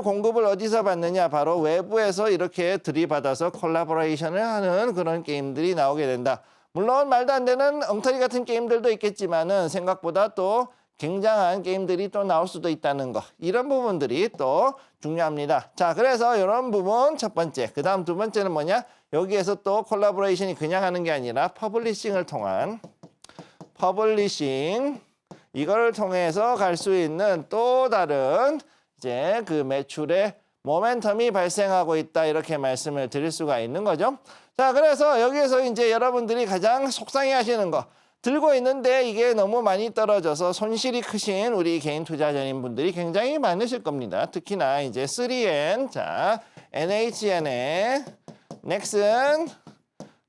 공급을 어디서 받느냐? 바로 외부에서 이렇게 들이받아서 콜라보레이션을 하는 그런 게임들이 나오게 된다. 물론 말도 안 되는 엉터리 같은 게임들도 있겠지만은 생각보다 또 굉장한 게임들이 또 나올 수도 있다는 거. 이런 부분들이 또 중요합니다. 자, 그래서 이런 부분 첫 번째. 그 다음 두 번째는 뭐냐? 여기에서 또 콜라보레이션이 그냥 하는 게 아니라 퍼블리싱을 통한 이걸 통해서 갈 수 있는 또 다른 이제 그 매출의 모멘텀이 발생하고 있다. 이렇게 말씀을 드릴 수가 있는 거죠. 자, 그래서 여기에서 이제 여러분들이 가장 속상해 하시는 거. 들고 있는데 이게 너무 많이 떨어져서 손실이 크신 우리 개인 투자자님 분들이 굉장히 많으실 겁니다. 특히나 이제 3N, 자, NHN의 넥슨,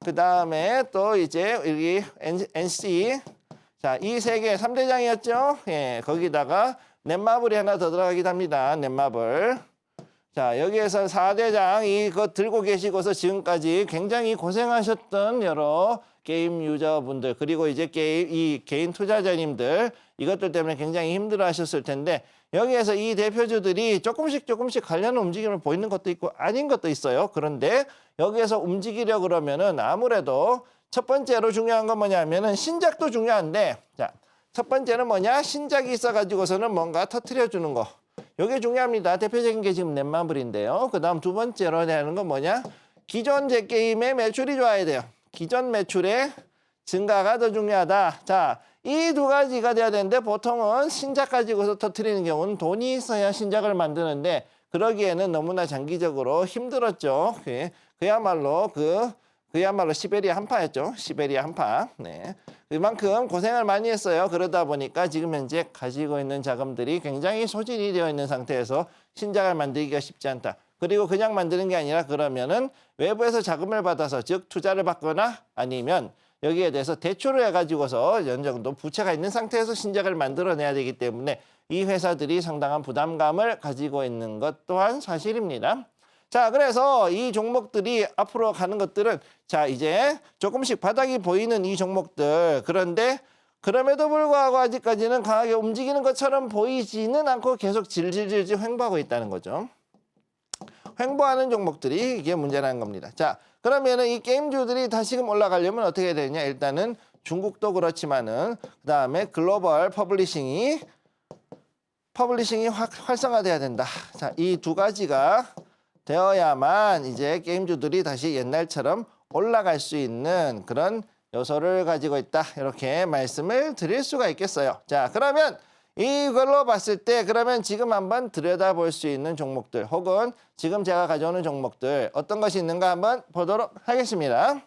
그 다음에 또 이제 여기 NC, 자, 이 세 개 3대장이었죠? 예, 거기다가 넷마블이 하나 더 들어가기도 합니다. 넷마블. 자, 여기에서 4대장 이거 들고 계시고서 지금까지 굉장히 고생하셨던 여러 게임 유저분들, 그리고 이제 이 개인 투자자님들, 이것들 때문에 굉장히 힘들어 하셨을 텐데, 여기에서 이 대표주들이 조금씩 관련 움직임을 보이는 것도 있고 아닌 것도 있어요. 그런데 여기에서 움직이려 그러면은 아무래도 첫 번째로 중요한 건 뭐냐면은 신작도 중요한데, 자, 첫 번째는 뭐냐? 신작이 있어가지고서는 뭔가 터트려 주는 거. 이게 중요합니다. 대표적인 게 지금 넷마블인데요. 그 다음 두 번째로 하는 건 뭐냐? 기존 제 게임의 매출이 좋아야 돼요. 기존 매출의 증가가 더 중요하다. 자, 이 두 가지가 돼야 되는데 보통은 신작 가지고서 터트리는 경우는 돈이 있어야 신작을 만드는데 그러기에는 너무나 장기적으로 힘들었죠. 그야말로 시베리아 한파였죠. 시베리아 한파. 네. 그만큼 고생을 많이 했어요. 그러다 보니까 지금 현재 가지고 있는 자금들이 굉장히 소진이 되어 있는 상태에서 신작을 만들기가 쉽지 않다. 그리고 그냥 만드는 게 아니라 그러면은 외부에서 자금을 받아서 즉 투자를 받거나 아니면 여기에 대해서 대출을 해가지고서 어느 정도 부채가 있는 상태에서 신작을 만들어내야 되기 때문에 이 회사들이 상당한 부담감을 가지고 있는 것 또한 사실입니다. 자, 그래서 이 종목들이 앞으로 가는 것들은 자, 이제 조금씩 바닥이 보이는 이 종목들, 그런데 그럼에도 불구하고 아직까지는 강하게 움직이는 것처럼 보이지는 않고 계속 질질질질 횡보하고 있다는 거죠. 횡보하는 종목들이 이게 문제라는 겁니다. 자, 그러면은 이 게임주들이 다시금 올라가려면 어떻게 해야 되냐? 일단은 중국도 그렇지만은 그 다음에 글로벌 퍼블리싱이 활성화돼야 된다. 자, 이 두 가지가 되어야만 이제 게임주들이 다시 옛날처럼 올라갈 수 있는 그런 요소를 가지고 있다. 이렇게 말씀을 드릴 수가 있겠어요. 자, 그러면 이걸로 봤을 때 그러면 지금 한번 들여다볼 수 있는 종목들 혹은 지금 제가 가져오는 종목들 어떤 것이 있는가 한번 보도록 하겠습니다.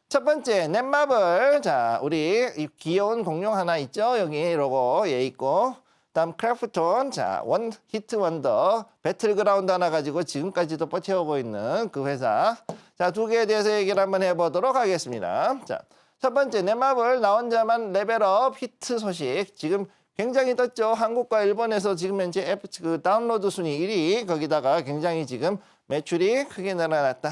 첫 번째 넷마블. 자, 우리 이 귀여운 공룡 하나 있죠? 여기 로고 얘 있고 다음 크래프톤. 자, 원 히트 원더 배틀그라운드 하나 가지고 지금까지도 버텨오고 있는 그 회사. 자, 두 개에 대해서 얘기를 한번 해보도록 하겠습니다. 자, 첫 번째 넷마블 나 혼자만 레벨업 히트 소식. 지금 굉장히 떴죠. 한국과 일본에서 지금 현재 앱 그 다운로드 순위 1위. 거기다가 굉장히 지금 매출이 크게 늘어났다.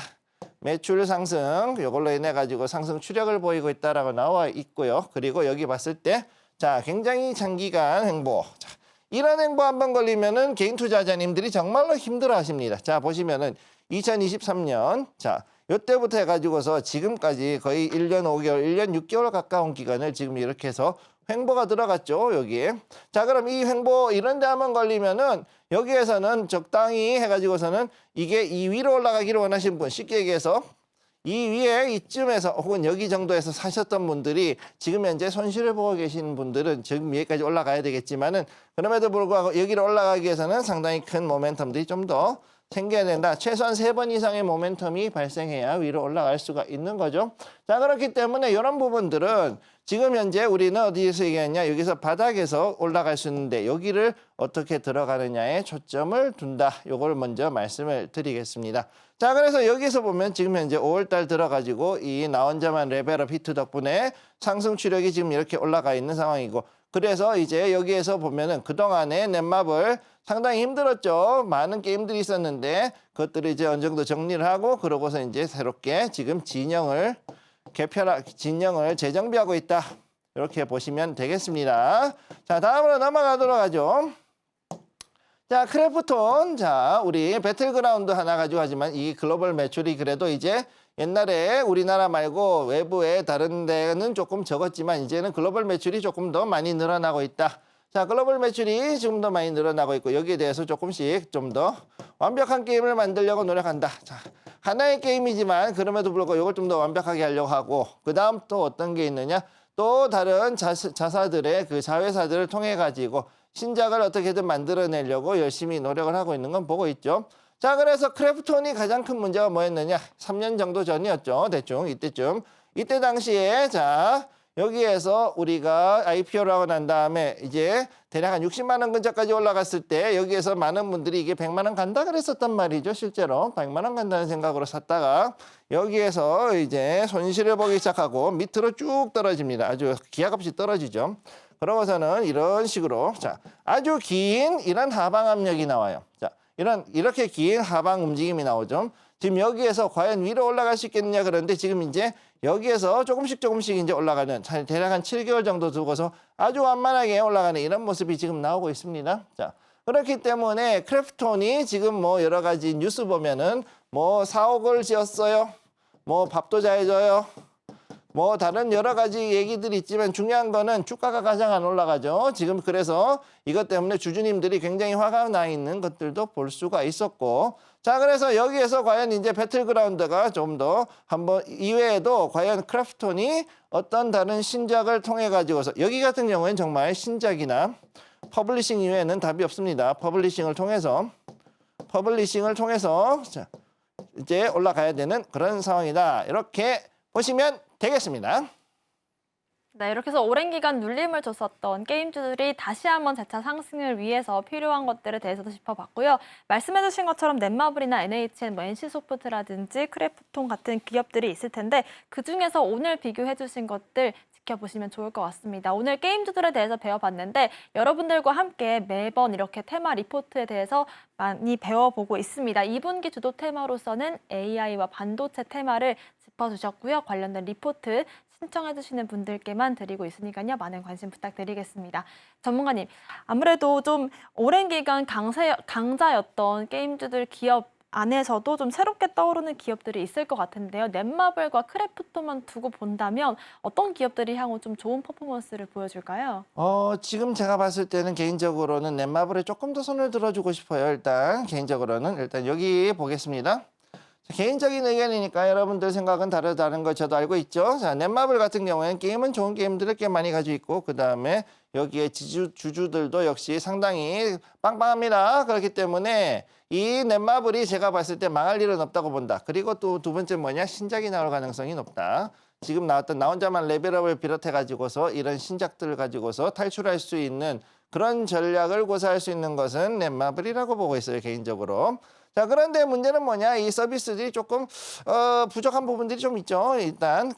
매출 상승, 이걸로 인해 가지고 상승 추력을 보이고 있다라고 나와 있고요. 그리고 여기 봤을 때, 자, 굉장히 장기간 횡보. 자, 이런 횡보 한번 걸리면은 개인 투자자님들이 정말로 힘들어하십니다. 자, 보시면은 2023년, 자, 이때부터 해가지고서 지금까지 거의 1년 5개월, 1년 6개월 가까운 기간을 지금 이렇게 해서 횡보가 들어갔죠, 여기에. 자, 그럼 이 횡보 이런 데 한번 걸리면은 여기에서는 적당히 해가지고서는 이게 이 위로 올라가기를 원하시는 분, 쉽게 얘기해서 이 위에 이쯤에서 혹은 여기 정도에서 사셨던 분들이 지금 현재 손실을 보고 계시는 분들은 지금 여기까지 올라가야 되겠지만은 그럼에도 불구하고 여기로 올라가기 위해서는 상당히 큰 모멘텀들이 좀 더 생겨야 된다. 최소한 3번 이상의 모멘텀이 발생해야 위로 올라갈 수가 있는 거죠. 자, 그렇기 때문에 이런 부분들은 지금 현재 우리는 어디에서 얘기했냐? 여기서 바닥에서 올라갈 수 있는데 여기를 어떻게 들어가느냐에 초점을 둔다. 요걸 먼저 말씀을 드리겠습니다. 자, 그래서 여기서 보면 지금 현재 5월달 들어가지고 이 나 혼자만 레벨업 히트 덕분에 상승 추력이 지금 이렇게 올라가 있는 상황이고 그래서 이제 여기에서 보면은 그동안에 넷마블 상당히 힘들었죠. 많은 게임들이 있었는데 그것들을 이제 어느 정도 정리를 하고 그러고서 이제 새롭게 지금 진영을 진영을 재정비하고 있다. 이렇게 보시면 되겠습니다. 자, 다음으로 넘어가도록 하죠. 자, 크래프톤. 자, 우리 배틀그라운드 하나 가지고 하지만 이 글로벌 매출이 그래도 이제 옛날에 우리나라 말고 외부에 다른 데는 조금 적었지만 이제는 글로벌 매출이 조금 더 많이 늘어나고 있다. 자, 글로벌 매출이 지금 더 많이 늘어나고 있고 여기에 대해서 조금씩 좀 더 완벽한 게임을 만들려고 노력한다. 자, 하나의 게임이지만 그럼에도 불구하고 이걸 좀 더 완벽하게 하려고 하고 그 다음 또 어떤 게 있느냐? 또 다른 자사들의 그 자회사들을 통해 가지고 신작을 어떻게든 만들어내려고 열심히 노력을 하고 있는 건 보고 있죠. 자, 그래서 크래프톤이 가장 큰 문제가 뭐였느냐? 3년 정도 전이었죠. 대충 이때쯤. 이때 당시에 자 여기에서 우리가 IPO를 하고 난 다음에 이제 대략 한 60만 원 근처까지 올라갔을 때 여기에서 많은 분들이 이게 100만 원 간다 그랬었단 말이죠. 실제로 100만 원 간다는 생각으로 샀다가 여기에서 이제 손실을 보기 시작하고 밑으로 쭉 떨어집니다. 아주 기하급수 떨어지죠. 그러고서는 이런 식으로 자 아주 긴 이런 하방 압력이 나와요. 자 이렇게 긴 하방 움직임이 나오죠. 지금 여기에서 과연 위로 올라갈 수 있겠느냐 그런데 지금 이제 여기에서 조금씩 이제 올라가는 대략 한 7개월 정도 두고서 아주 완만하게 올라가는 이런 모습이 지금 나오고 있습니다. 자, 그렇기 때문에 크래프톤이 지금 뭐 여러 가지 뉴스 보면은 뭐 4억을 지었어요. 뭐 밥도 잘 줘요. 뭐 다른 여러 가지 얘기들이 있지만 중요한 거는 주가가 가장 안 올라가죠. 지금 그래서 이것 때문에 주주님들이 굉장히 화가 나 있는 것들도 볼 수가 있었고 자 그래서 여기에서 과연 이제 배틀그라운드가 좀 더 한번 이외에도 과연 크래프톤이 어떤 다른 신작을 통해 가지고서 여기 같은 경우에는 정말 신작이나 퍼블리싱 이외에는 답이 없습니다. 퍼블리싱을 통해서 자, 이제 올라가야 되는 그런 상황이다. 이렇게 보시면 되겠습니다. 네, 이렇게 해서 오랜 기간 눌림을 줬었던 게임주들이 다시 한번 재차 상승을 위해서 필요한 것들에 대해서도 짚어봤고요. 말씀해주신 것처럼 넷마블이나 NHN, NC소프트라든지 크래프톤 같은 기업들이 있을 텐데 그중에서 오늘 비교해주신 것들 지켜보시면 좋을 것 같습니다. 오늘 게임주들에 대해서 배워봤는데 여러분들과 함께 매번 이렇게 테마 리포트에 대해서 많이 배워보고 있습니다. 2분기 주도 테마로서는 AI와 반도체 테마를 짚어주셨고요. 관련된 리포트 신청해주시는 분들께만 드리고 있으니까요. 많은 관심 부탁드리겠습니다. 전문가님, 아무래도 좀 오랜 기간 강자였던 게임주들 기업 안에서도 좀 새롭게 떠오르는 기업들이 있을 것 같은데요. 넷마블과 크래프톤만 두고 본다면 어떤 기업들이 향후 좀 좋은 퍼포먼스를 보여줄까요? 지금 제가 봤을 때는 개인적으로는 넷마블에 조금 더 손을 들어주고 싶어요. 일단 개인적으로는 여기 보겠습니다. 개인적인 의견이니까 여러분들 생각은 다르다는 걸 저도 알고 있죠. 자, 넷마블 같은 경우에는 게임은 좋은 게임들을 꽤 많이 가지고 있고 그 다음에 여기에 주주들도 역시 상당히 빵빵합니다. 그렇기 때문에 이 넷마블이 제가 봤을 때 망할 일은 없다고 본다. 그리고 또 두 번째 뭐냐? 신작이 나올 가능성이 높다. 지금 나왔던 나 혼자만 레벨업을 비롯해 가지고서 이런 신작들을 가지고서 탈출할 수 있는 그런 전략을 고사할 수 있는 것은 넷마블이라고 보고 있어요. 개인적으로. 자, 그런데 문제는 뭐냐? 이 서비스들이 조금 부족한 부분들이 좀 있죠. 일단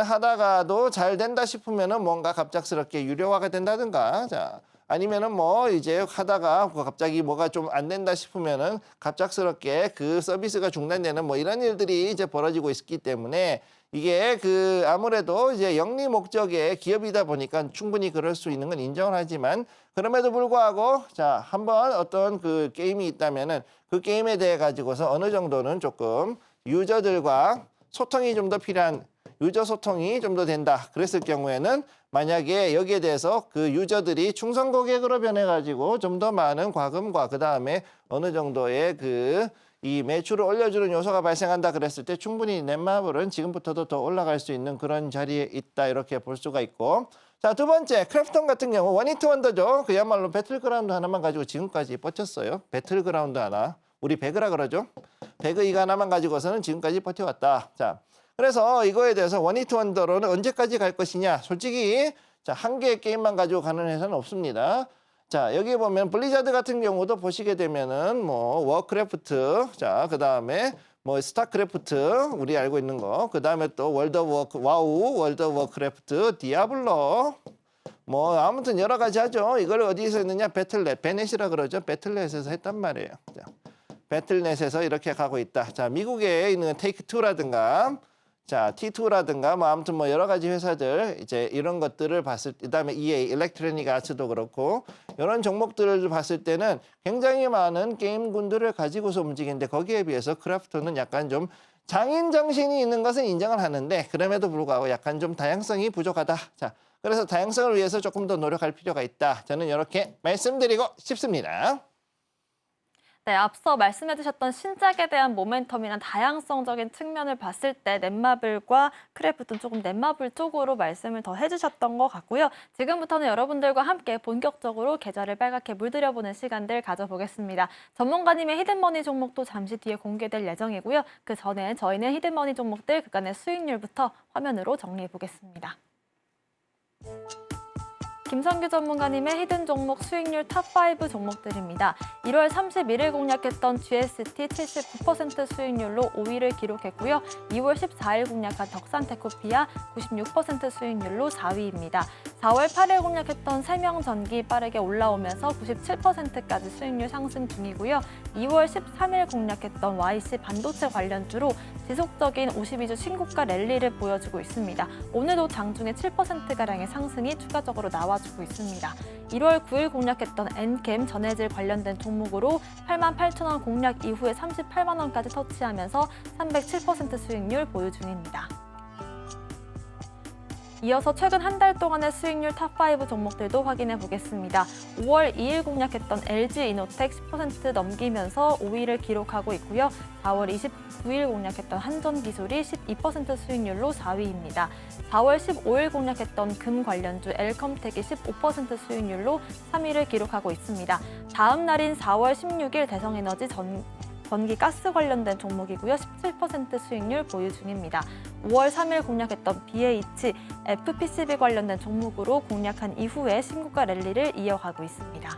하다가도 잘 된다 싶으면은 뭔가 갑작스럽게 유료화가 된다든가. 자, 아니면은 뭐 이제 하다가 갑자기 뭐가 좀 안 된다 싶으면은 갑작스럽게 그 서비스가 중단되는 뭐 이런 일들이 이제 벌어지고 있기 때문에 이게 아무래도 이제 영리 목적의 기업이다 보니까 충분히 그럴 수 있는 건 인정을 하지만 그럼에도 불구하고 자, 한번 어떤 그 게임이 있다면은 그 게임에 대해 가지고서 어느 정도는 조금 유저들과 소통이 좀 더 필요한 유저 소통이 좀 더 된다. 그랬을 경우에는 만약에 여기에 대해서 그 유저들이 충성 고객으로 변해 가지고 좀 더 많은 과금과 그다음에 어느 정도의 이 매출을 올려주는 요소가 발생한다 그랬을 때 충분히 넷마블은 지금부터도 더 올라갈 수 있는 그런 자리에 있다 이렇게 볼 수가 있고 자, 두 번째 크래프톤 같은 경우 원히트 원더죠. 그야말로 배틀그라운드 하나만 가지고 지금까지 버텼어요. 배틀그라운드 하나. 우리 배그라 그러죠. 배그 이거 하나만 가지고서는 지금까지 버텨왔다. 자, 그래서 이거에 대해서 원히트 원더로는 언제까지 갈 것이냐. 솔직히 자, 한 개의 게임만 가지고 가는 회사는 없습니다. 자, 여기 보면 블리자드 같은 경우도 보시게 되면은 뭐 워크래프트, 자, 그다음에 뭐 스타크래프트 우리 알고 있는 거, 그다음에 또 와우, 월드 오브 워크래프트, 디아블로 뭐 아무튼 여러 가지 하죠. 이걸 어디서 했느냐? 베넷이라 그러죠. 배틀넷에서 했단 말이에요. 자, 배틀넷에서 이렇게 가고 있다. 자, 미국에 있는 테이크2라든가 자, T2라든가 뭐 아무튼 뭐 여러 가지 회사들 이제 이런 것들을 봤을 때, 그다음에 EA, 일렉트로닉 아츠도 그렇고 이런 종목들을 봤을 때는 굉장히 많은 게임군들을 가지고서 움직이는데 거기에 비해서 크래프톤은 약간 좀 장인 정신이 있는 것은 인정을 하는데 그럼에도 불구하고 약간 좀 다양성이 부족하다. 자, 그래서 다양성을 위해서 조금 더 노력할 필요가 있다. 저는 이렇게 말씀드리고 싶습니다. 네, 앞서 말씀해 주셨던 신작에 대한 모멘텀이나 다양성적인 측면을 봤을 때 넷마블과 크래프톤 조금 넷마블 쪽으로 말씀을 더 해주셨던 것 같고요. 지금부터는 여러분들과 함께 본격적으로 계좌를 빨갛게 물들여보는 시간들 가져보겠습니다. 전문가님의 히든머니 종목도 잠시 뒤에 공개될 예정이고요. 그 전에 저희는 히든머니 종목들 그간의 수익률부터 화면으로 정리해 보겠습니다. 김성규 전문가님의 히든 종목 수익률 탑5 종목들입니다. 1월 31일 공략했던 GST 79% 수익률로 5위를 기록했고요. 2월 14일 공략한 덕산테크피아 96% 수익률로 4위입니다. 4월 8일 공략했던 세명전기 빠르게 올라오면서 97%까지 수익률 상승 중이고요. 2월 13일 공략했던 YC 반도체 관련주로 지속적인 52주 신고가 랠리를 보여주고 있습니다. 오늘도 장중에 7%가량의 상승이 추가적으로 나와주고 있습니다. 1월 9일 공략했던 엔캠 전해질 관련된 종목으로 88,000원 공략 이후에 38만 원까지 터치하면서 307% 수익률 보유 중입니다. 이어서 최근 한 달 동안의 수익률 탑5 종목들도 확인해 보겠습니다. 5월 2일 공략했던 LG이노텍 10% 넘기면서 5위를 기록하고 있고요. 4월 29일 공략했던 한전기술이 12% 수익률로 4위입니다. 4월 15일 공략했던 금 관련주 엘컴텍이 15% 수익률로 3위를 기록하고 있습니다. 다음 날인 4월 16일 대성에너지 전기 가스 관련된 종목이고요. 17% 수익률 보유 중입니다. 5월 3일 공략했던 BH, FPCB 관련된 종목으로 공략한 이후에 신고가 랠리를 이어가고 있습니다.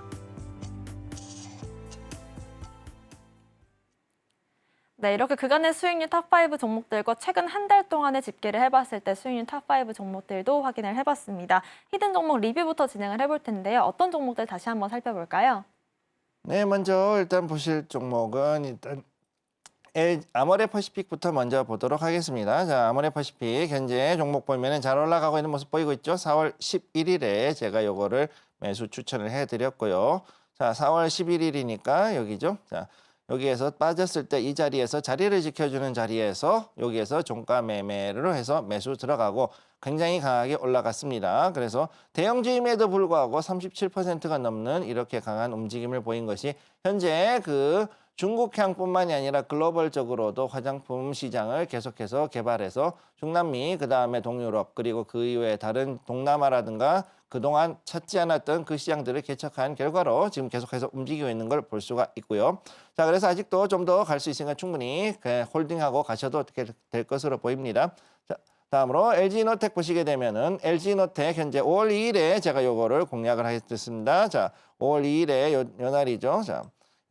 네, 이렇게 그간의 수익률 탑5 종목들과 최근 한 달 동안의 집계를 해봤을 때 수익률 탑5 종목들도 확인을 해봤습니다. 히든 종목 리뷰부터 진행을 해볼 텐데요. 어떤 종목들 다시 한번 살펴볼까요? 네, 먼저 일단 보실 종목은 일단 아모레퍼시픽부터 먼저 보도록 하겠습니다. 자, 아모레퍼시픽 현재 종목 보면은 잘 올라가고 있는 모습 보이고 있죠. 4월 11일에 제가 요거를 매수 추천을 해드렸고요. 자, 4월 11일이니까 여기죠. 자, 여기에서 빠졌을 때 이 자리에서 자리를 지켜주는 자리에서 여기에서 종가 매매로 해서 매수 들어가고 굉장히 강하게 올라갔습니다. 그래서 대형주임에도 불구하고 37%가 넘는 이렇게 강한 움직임을 보인 것이 현재 그 중국향뿐만이 아니라 글로벌적으로도 화장품 시장을 계속해서 개발해서 중남미, 그다음에 동유럽, 그리고 그 이외에 다른 동남아라든가 그동안 찾지 않았던 그 시장들을 개척한 결과로 지금 계속해서 움직이고 있는 걸 볼 수가 있고요. 자, 그래서 아직도 좀 더 갈 수 있으니까 충분히 홀딩하고 가셔도 될 것으로 보입니다. 자, 다음으로 LG이노텍 보시게 되면은 LG이노텍 현재 5월 2일에 제가 요거를 공략을 하겠습니다. 자, 5월 2일에 요 날이죠. 자,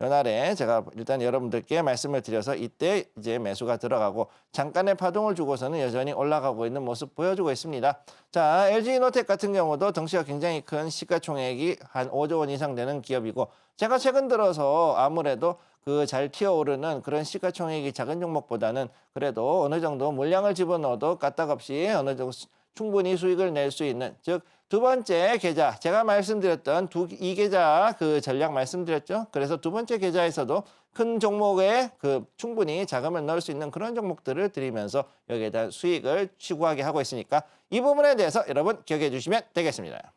요날에 제가 일단 여러분들께 말씀을 드려서 이때 이제 매수가 들어가고 잠깐의 파동을 주고서는 여전히 올라가고 있는 모습 보여주고 있습니다. 자, LG이노텍 같은 경우도 덩치가 굉장히 큰 시가총액이 한 5조 원 이상 되는 기업이고 제가 최근 들어서 아무래도 그 잘 튀어오르는 그런 시가총액이 작은 종목보다는 그래도 어느 정도 물량을 집어넣어도 까딱없이 어느 정도 충분히 수익을 낼 수 있는, 즉 두 번째 계좌, 제가 말씀드렸던 이 계좌 그 전략 말씀드렸죠. 그래서 두 번째 계좌에서도 큰 종목에 그 충분히 자금을 넣을 수 있는 그런 종목들을 드리면서 여기에 대한 수익을 추구하게 하고 있으니까 이 부분에 대해서 여러분 기억해 주시면 되겠습니다.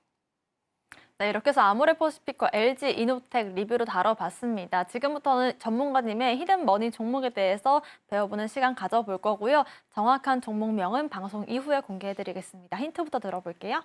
네, 이렇게 해서 아모레퍼시픽과 LG이노텍 리뷰로 다뤄봤습니다. 지금부터는 전문가님의 히든머니 종목에 대해서 배워보는 시간 가져볼 거고요. 정확한 종목명은 방송 이후에 공개해드리겠습니다. 힌트부터 들어볼게요.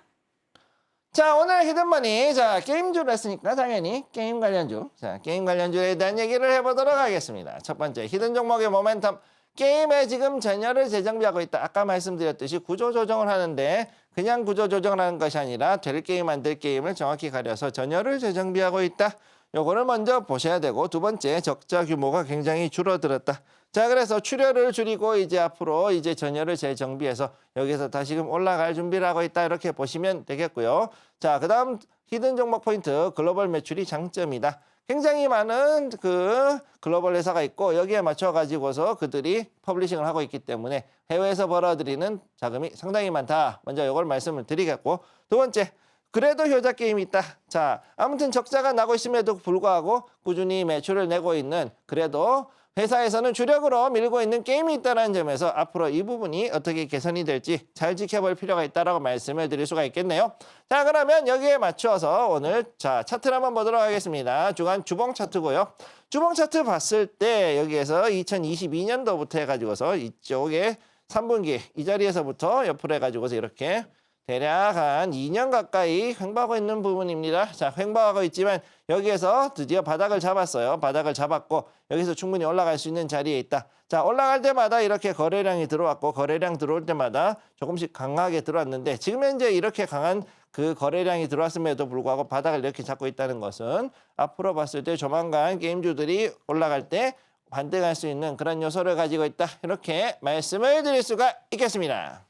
자, 오늘 히든머니, 자, 게임주를 했으니까 당연히 게임 관련주, 자, 게임 관련주에 대한 얘기를 해보도록 하겠습니다. 첫 번째, 히든 종목의 모멘텀. 게임에 지금 전열을 재정비하고 있다. 아까 말씀드렸듯이 구조 조정을 하는데 그냥 구조 조정을 하는 것이 아니라 될 게임 안 될 게임을 정확히 가려서 전열을 재정비하고 있다. 요거를 먼저 보셔야 되고, 두 번째, 적자 규모가 굉장히 줄어들었다. 자, 그래서 출혈을 줄이고 이제 앞으로 이제 전열을 재정비해서 여기서 다시금 올라갈 준비를 하고 있다. 이렇게 보시면 되겠고요. 자, 그다음 히든 종목 포인트, 글로벌 매출이 장점이다. 굉장히 많은 그 글로벌 회사가 있고 여기에 맞춰 가지고서 그들이 퍼블리싱을 하고 있기 때문에 해외에서 벌어들이는 자금이 상당히 많다. 먼저 이걸 말씀을 드리겠고, 두 번째, 그래도 효자 게임이 있다. 자, 아무튼 적자가 나고 있음에도 불구하고 꾸준히 매출을 내고 있는, 그래도 회사에서는 주력으로 밀고 있는 게임이 있다는 점에서 앞으로 이 부분이 어떻게 개선이 될지 잘 지켜볼 필요가 있다라고 말씀을 드릴 수가 있겠네요. 자, 그러면 여기에 맞춰서 오늘 차트를 한번 보도록 하겠습니다. 주간 주봉 차트고요. 주봉 차트 봤을 때 여기에서 2022년도부터 해가지고서 이쪽에 3분기 이 자리에서부터 옆으로 해가지고서 이렇게 대략 한 2년 가까이 횡보하고 있는 부분입니다. 자, 횡보하고 있지만 여기에서 드디어 바닥을 잡았어요. 바닥을 잡았고 여기서 충분히 올라갈 수 있는 자리에 있다. 자, 올라갈 때마다 이렇게 거래량이 들어왔고 거래량 들어올 때마다 조금씩 강하게 들어왔는데 지금 현재 이렇게 강한 그 거래량이 들어왔음에도 불구하고 바닥을 이렇게 잡고 있다는 것은 앞으로 봤을 때 조만간 게임주들이 올라갈 때 반등할 수 있는 그런 요소를 가지고 있다. 이렇게 말씀을 드릴 수가 있겠습니다.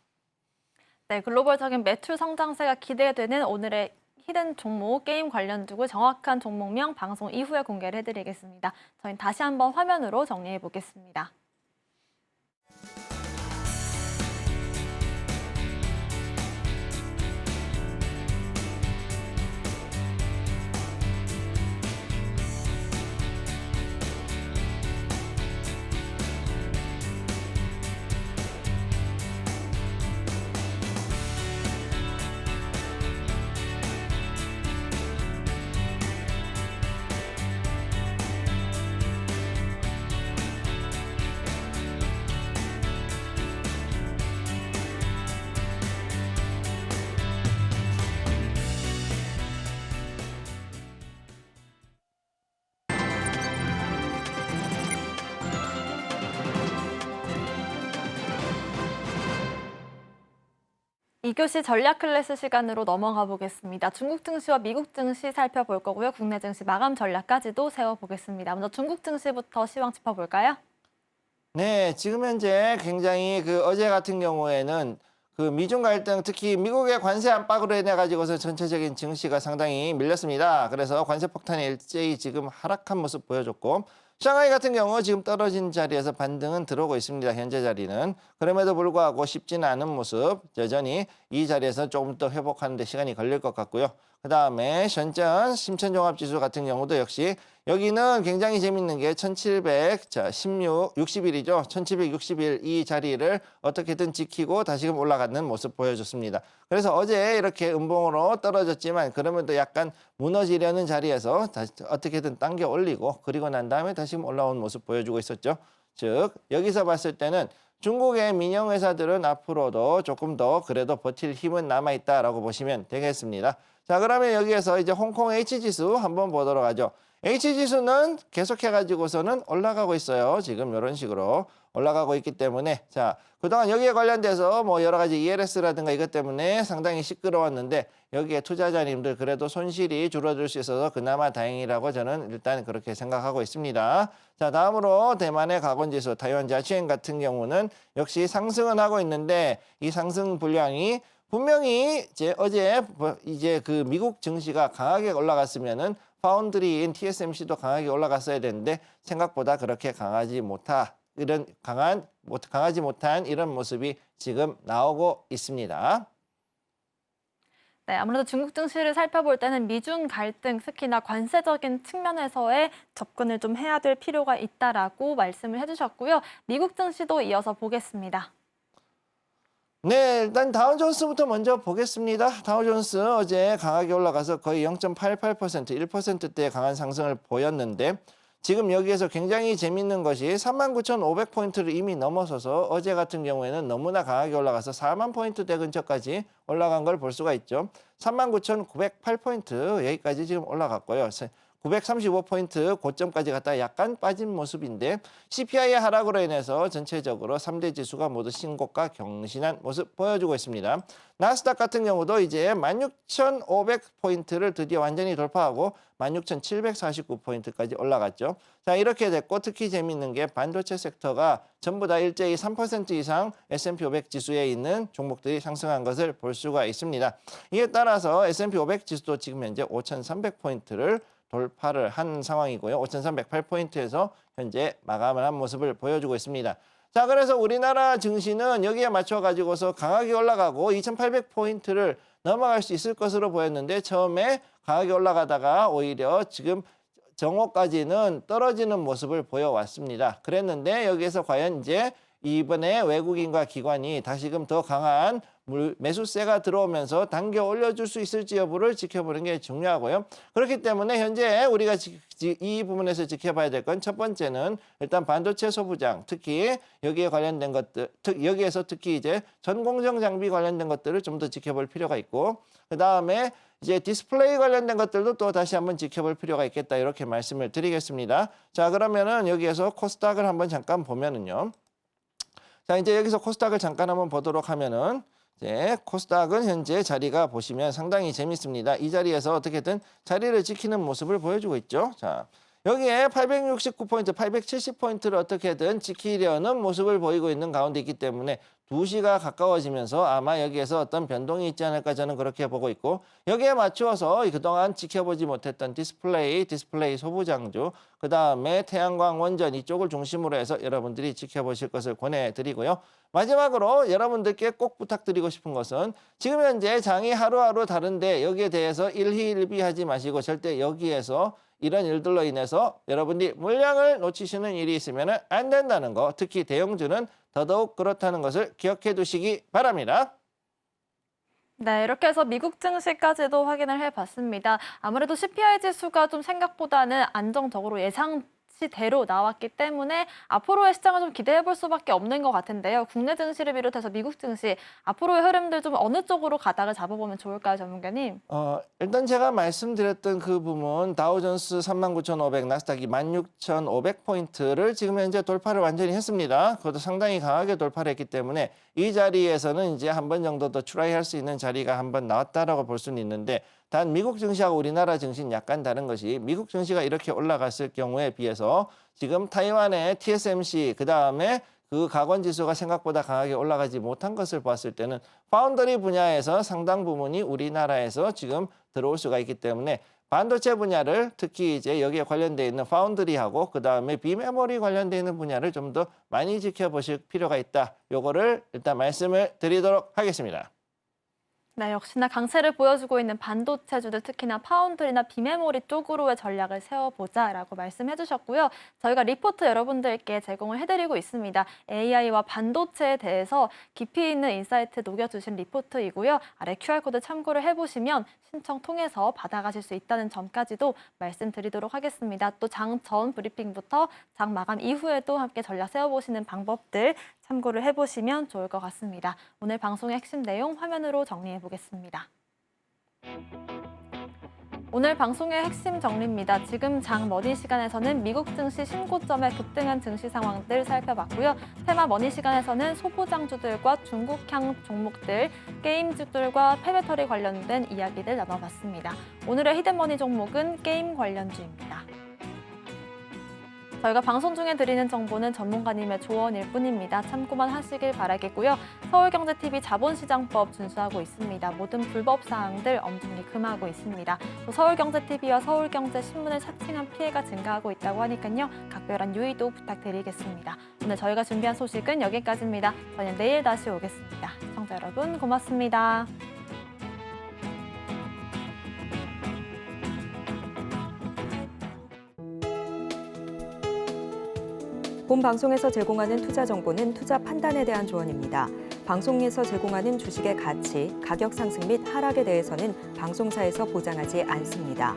네, 글로벌적인 매출 성장세가 기대되는 오늘의 히든 종목 게임 관련 두고 정확한 종목명 방송 이후에 공개를 해드리겠습니다. 저희는 다시 한번 화면으로 정리해 보겠습니다. 이교시 전략 클래스 시간으로 넘어가 보겠습니다. 중국 증시와 미국 증시 살펴볼 거고요. 국내 증시 마감 전략까지도 세워보겠습니다. 먼저 중국 증시부터 시황 짚어볼까요? 네, 지금 현재 굉장히 어제 같은 경우에는 미중 갈등, 특히 미국의 관세 안팎으로 인해 가지고서 전체적인 증시가 상당히 밀렸습니다. 그래서 관세 폭탄이 일제히 지금 하락한 모습 보여줬고, 샹하이 같은 경우 지금 떨어진 자리에서 반등은 들어오고 있습니다. 현재 자리는. 그럼에도 불구하고 쉽지는 않은 모습, 여전히 이 자리에서 조금 더 회복하는 데 시간이 걸릴 것 같고요. 그 다음에 션전 심천종합지수 같은 경우도 역시 여기는 굉장히 재밌는 게 1760일이죠. 1760일 이 자리를 어떻게든 지키고 다시금 올라가는 모습 보여줬습니다. 그래서 어제 이렇게 음봉으로 떨어졌지만 그러면도 약간 무너지려는 자리에서 다시 어떻게든 당겨 올리고 그리고 난 다음에 다시금 올라온 모습 보여주고 있었죠. 즉 여기서 봤을 때는 중국의 민영 회사들은 앞으로도 조금 더 그래도 버틸 힘은 남아있다라고 보시면 되겠습니다. 자, 그러면 여기에서 이제 홍콩 H지수 한번 보도록 하죠. H지수는 계속해가지고서는 올라가고 있어요. 지금 이런 식으로 올라가고 있기 때문에 자, 그동안 여기에 관련돼서 뭐 여러 가지 ELS라든가 이것 때문에 상당히 시끄러웠는데 여기에 투자자님들 그래도 손실이 줄어들 수 있어서 그나마 다행이라고 저는 일단 그렇게 생각하고 있습니다. 자, 다음으로 대만의 가곤지수 타이완 자치엔 같은 경우는 역시 상승은 하고 있는데 이 상승 분량이 분명히 어제 미국 증시가 강하게 올라갔으면은 파운드리인 TSMC도 강하게 올라갔어야 되는데 생각보다 그렇게 강하지 못한 이런 모습이 지금 나오고 있습니다. 네, 아무래도 중국 증시를 살펴볼 때는 미중 갈등, 특히나 관세적인 측면에서의 접근을 좀 해야 될 필요가 있다라고 말씀을 해주셨고요. 미국 증시도 이어서 보겠습니다. 네, 일단 다우존스부터 먼저 보겠습니다. 다우존스 어제 강하게 올라가서 거의 0.88%, 1%대 강한 상승을 보였는데 지금 여기에서 굉장히 재밌는 것이 39,500포인트를 이미 넘어서서 어제 같은 경우에는 너무나 강하게 올라가서 4만 포인트대 근처까지 올라간 걸 볼 수가 있죠. 39,908포인트 여기까지 지금 올라갔고요. 935포인트 고점까지 갔다가 약간 빠진 모습인데 CPI의 하락으로 인해서 전체적으로 3대 지수가 모두 신고가 경신한 모습 보여주고 있습니다. 나스닥 같은 경우도 이제 16,500포인트를 드디어 완전히 돌파하고 16,749포인트까지 올라갔죠. 자, 이렇게 됐고 특히 재미있는 게 반도체 섹터가 전부 다 일제히 3% 이상 S&P 500 지수에 있는 종목들이 상승한 것을 볼 수가 있습니다. 이에 따라서 S&P 500 지수도 지금 현재 5,300포인트를 돌파를 한 상황이고요. 5,308포인트에서 현재 마감을 한 모습을 보여주고 있습니다. 자, 그래서 우리나라 증시는 여기에 맞춰가지고서 강하게 올라가고 2,800포인트를 넘어갈 수 있을 것으로 보였는데 처음에 강하게 올라가다가 오히려 지금 정오까지는 떨어지는 모습을 보여왔습니다. 그랬는데 여기에서 과연 이제 이번에 외국인과 기관이 다시금 더 강한 매수세가 들어오면서 당겨 올려줄 수 있을지 여부를 지켜보는 게 중요하고요. 그렇기 때문에 현재 우리가 이 부분에서 지켜봐야 될 건 첫 번째는 일단 반도체 소부장, 특히 여기에 관련된 것들, 여기에서 특히 이제 전공정 장비 관련된 것들을 좀 더 지켜볼 필요가 있고, 그 다음에 이제 디스플레이 관련된 것들도 또 다시 한번 지켜볼 필요가 있겠다, 이렇게 말씀을 드리겠습니다. 자, 그러면은 여기에서 코스닥을 한번 잠깐 보면은요. 자, 이제 여기서 코스닥을 잠깐 한번 보도록 하면은, 이제 코스닥은 현재 자리가 보시면 상당히 재밌습니다. 이 자리에서 어떻게든 자리를 지키는 모습을 보여주고 있죠. 자, 여기에 869포인트, 870포인트를 어떻게든 지키려는 모습을 보이고 있는 가운데 있기 때문에 2시가 가까워지면서 아마 여기에서 어떤 변동이 있지 않을까 저는 그렇게 보고 있고, 여기에 맞추어서 그동안 지켜보지 못했던 디스플레이 소부장주, 그 다음에 태양광 원전 이쪽을 중심으로 해서 여러분들이 지켜보실 것을 권해드리고요. 마지막으로 여러분들께 꼭 부탁드리고 싶은 것은 지금 현재 장이 하루하루 다른데 여기에 대해서 일희일비하지 마시고 절대 여기에서 이런 일들로 인해서 여러분들이 물량을 놓치시는 일이 있으면 안 된다는 거, 특히 대형주는 더더욱 그렇다는 것을 기억해 두시기 바랍니다. 네, 이렇게 해서 미국 증시까지도 확인을 해봤습니다. 아무래도 CPI 지수가 좀 생각보다는 안정적으로 예상치대로 나왔기 때문에 앞으로의 시장을 좀 기대해볼 수밖에 없는 것 같은데요. 국내 증시를 비롯해서 미국 증시, 앞으로의 흐름들 좀 어느 쪽으로 가닥을 잡아보면 좋을까요, 전문가님? 일단 제가 말씀드렸던 그 부분, 다우존스 39,500, 나스닥이 16,500포인트를 지금 현재 돌파를 완전히 했습니다. 그것도 상당히 강하게 돌파를 했기 때문에 이 자리에서는 이제 한 번 정도 더 트라이할 수 있는 자리가 한 번 나왔다라고 볼 수는 있는데, 단 미국 증시하고 우리나라 증시는 약간 다른 것이, 미국 증시가 이렇게 올라갔을 경우에 비해서 지금 타이완의 TSMC, 그 다음에 그 가관지수가 생각보다 강하게 올라가지 못한 것을 봤을 때는 파운더리 분야에서 상당 부분이 우리나라에서 지금 들어올 수가 있기 때문에 반도체 분야를, 특히 이제 여기에 관련되어 있는 파운드리하고 그 다음에 비메모리 관련되어 있는 분야를 좀 더 많이 지켜보실 필요가 있다. 요거를 일단 말씀을 드리도록 하겠습니다. 네, 역시나 강세를 보여주고 있는 반도체주들, 특히나 파운드리나 비메모리 쪽으로의 전략을 세워보자라고 말씀해 주셨고요. 저희가 리포트 여러분들께 제공을 해드리고 있습니다. AI와 반도체에 대해서 깊이 있는 인사이트 녹여주신 리포트이고요. 아래 QR코드 참고를 해보시면 신청 통해서 받아가실 수 있다는 점까지도 말씀드리도록 하겠습니다. 또 장 전 브리핑부터 장 마감 이후에도 함께 전략 세워보시는 방법들 참고를 해보시면 좋을 것 같습니다. 오늘 방송의 핵심 내용 화면으로 정리해 보겠습니다. 오늘 방송의 핵심 정리입니다. 지금 장 머니 시간에서는 미국 증시 신고점에 급등한 증시 상황들 살펴봤고요. 테마 머니 시간에서는 소부장주들과 중국향 종목들, 게임주들과 폐배터리 관련된 이야기들 나눠봤습니다. 오늘의 히든머니 종목은 게임 관련주입니다. 저희가 방송 중에 드리는 정보는 전문가님의 조언일 뿐입니다. 참고만 하시길 바라겠고요. 서울경제TV 자본시장법 준수하고 있습니다. 모든 불법 사항들 엄중히 금하고 있습니다. 또 서울경제TV와 서울경제신문을 사칭한 피해가 증가하고 있다고 하니까요. 각별한 유의도 부탁드리겠습니다. 오늘 저희가 준비한 소식은 여기까지입니다. 저희는 내일 다시 오겠습니다. 시청자 여러분 고맙습니다. 본 방송에서 제공하는 투자 정보는 투자 판단에 대한 조언입니다. 방송에서 제공하는 주식의 가치, 가격 상승 및 하락에 대해서는 방송사에서 보장하지 않습니다.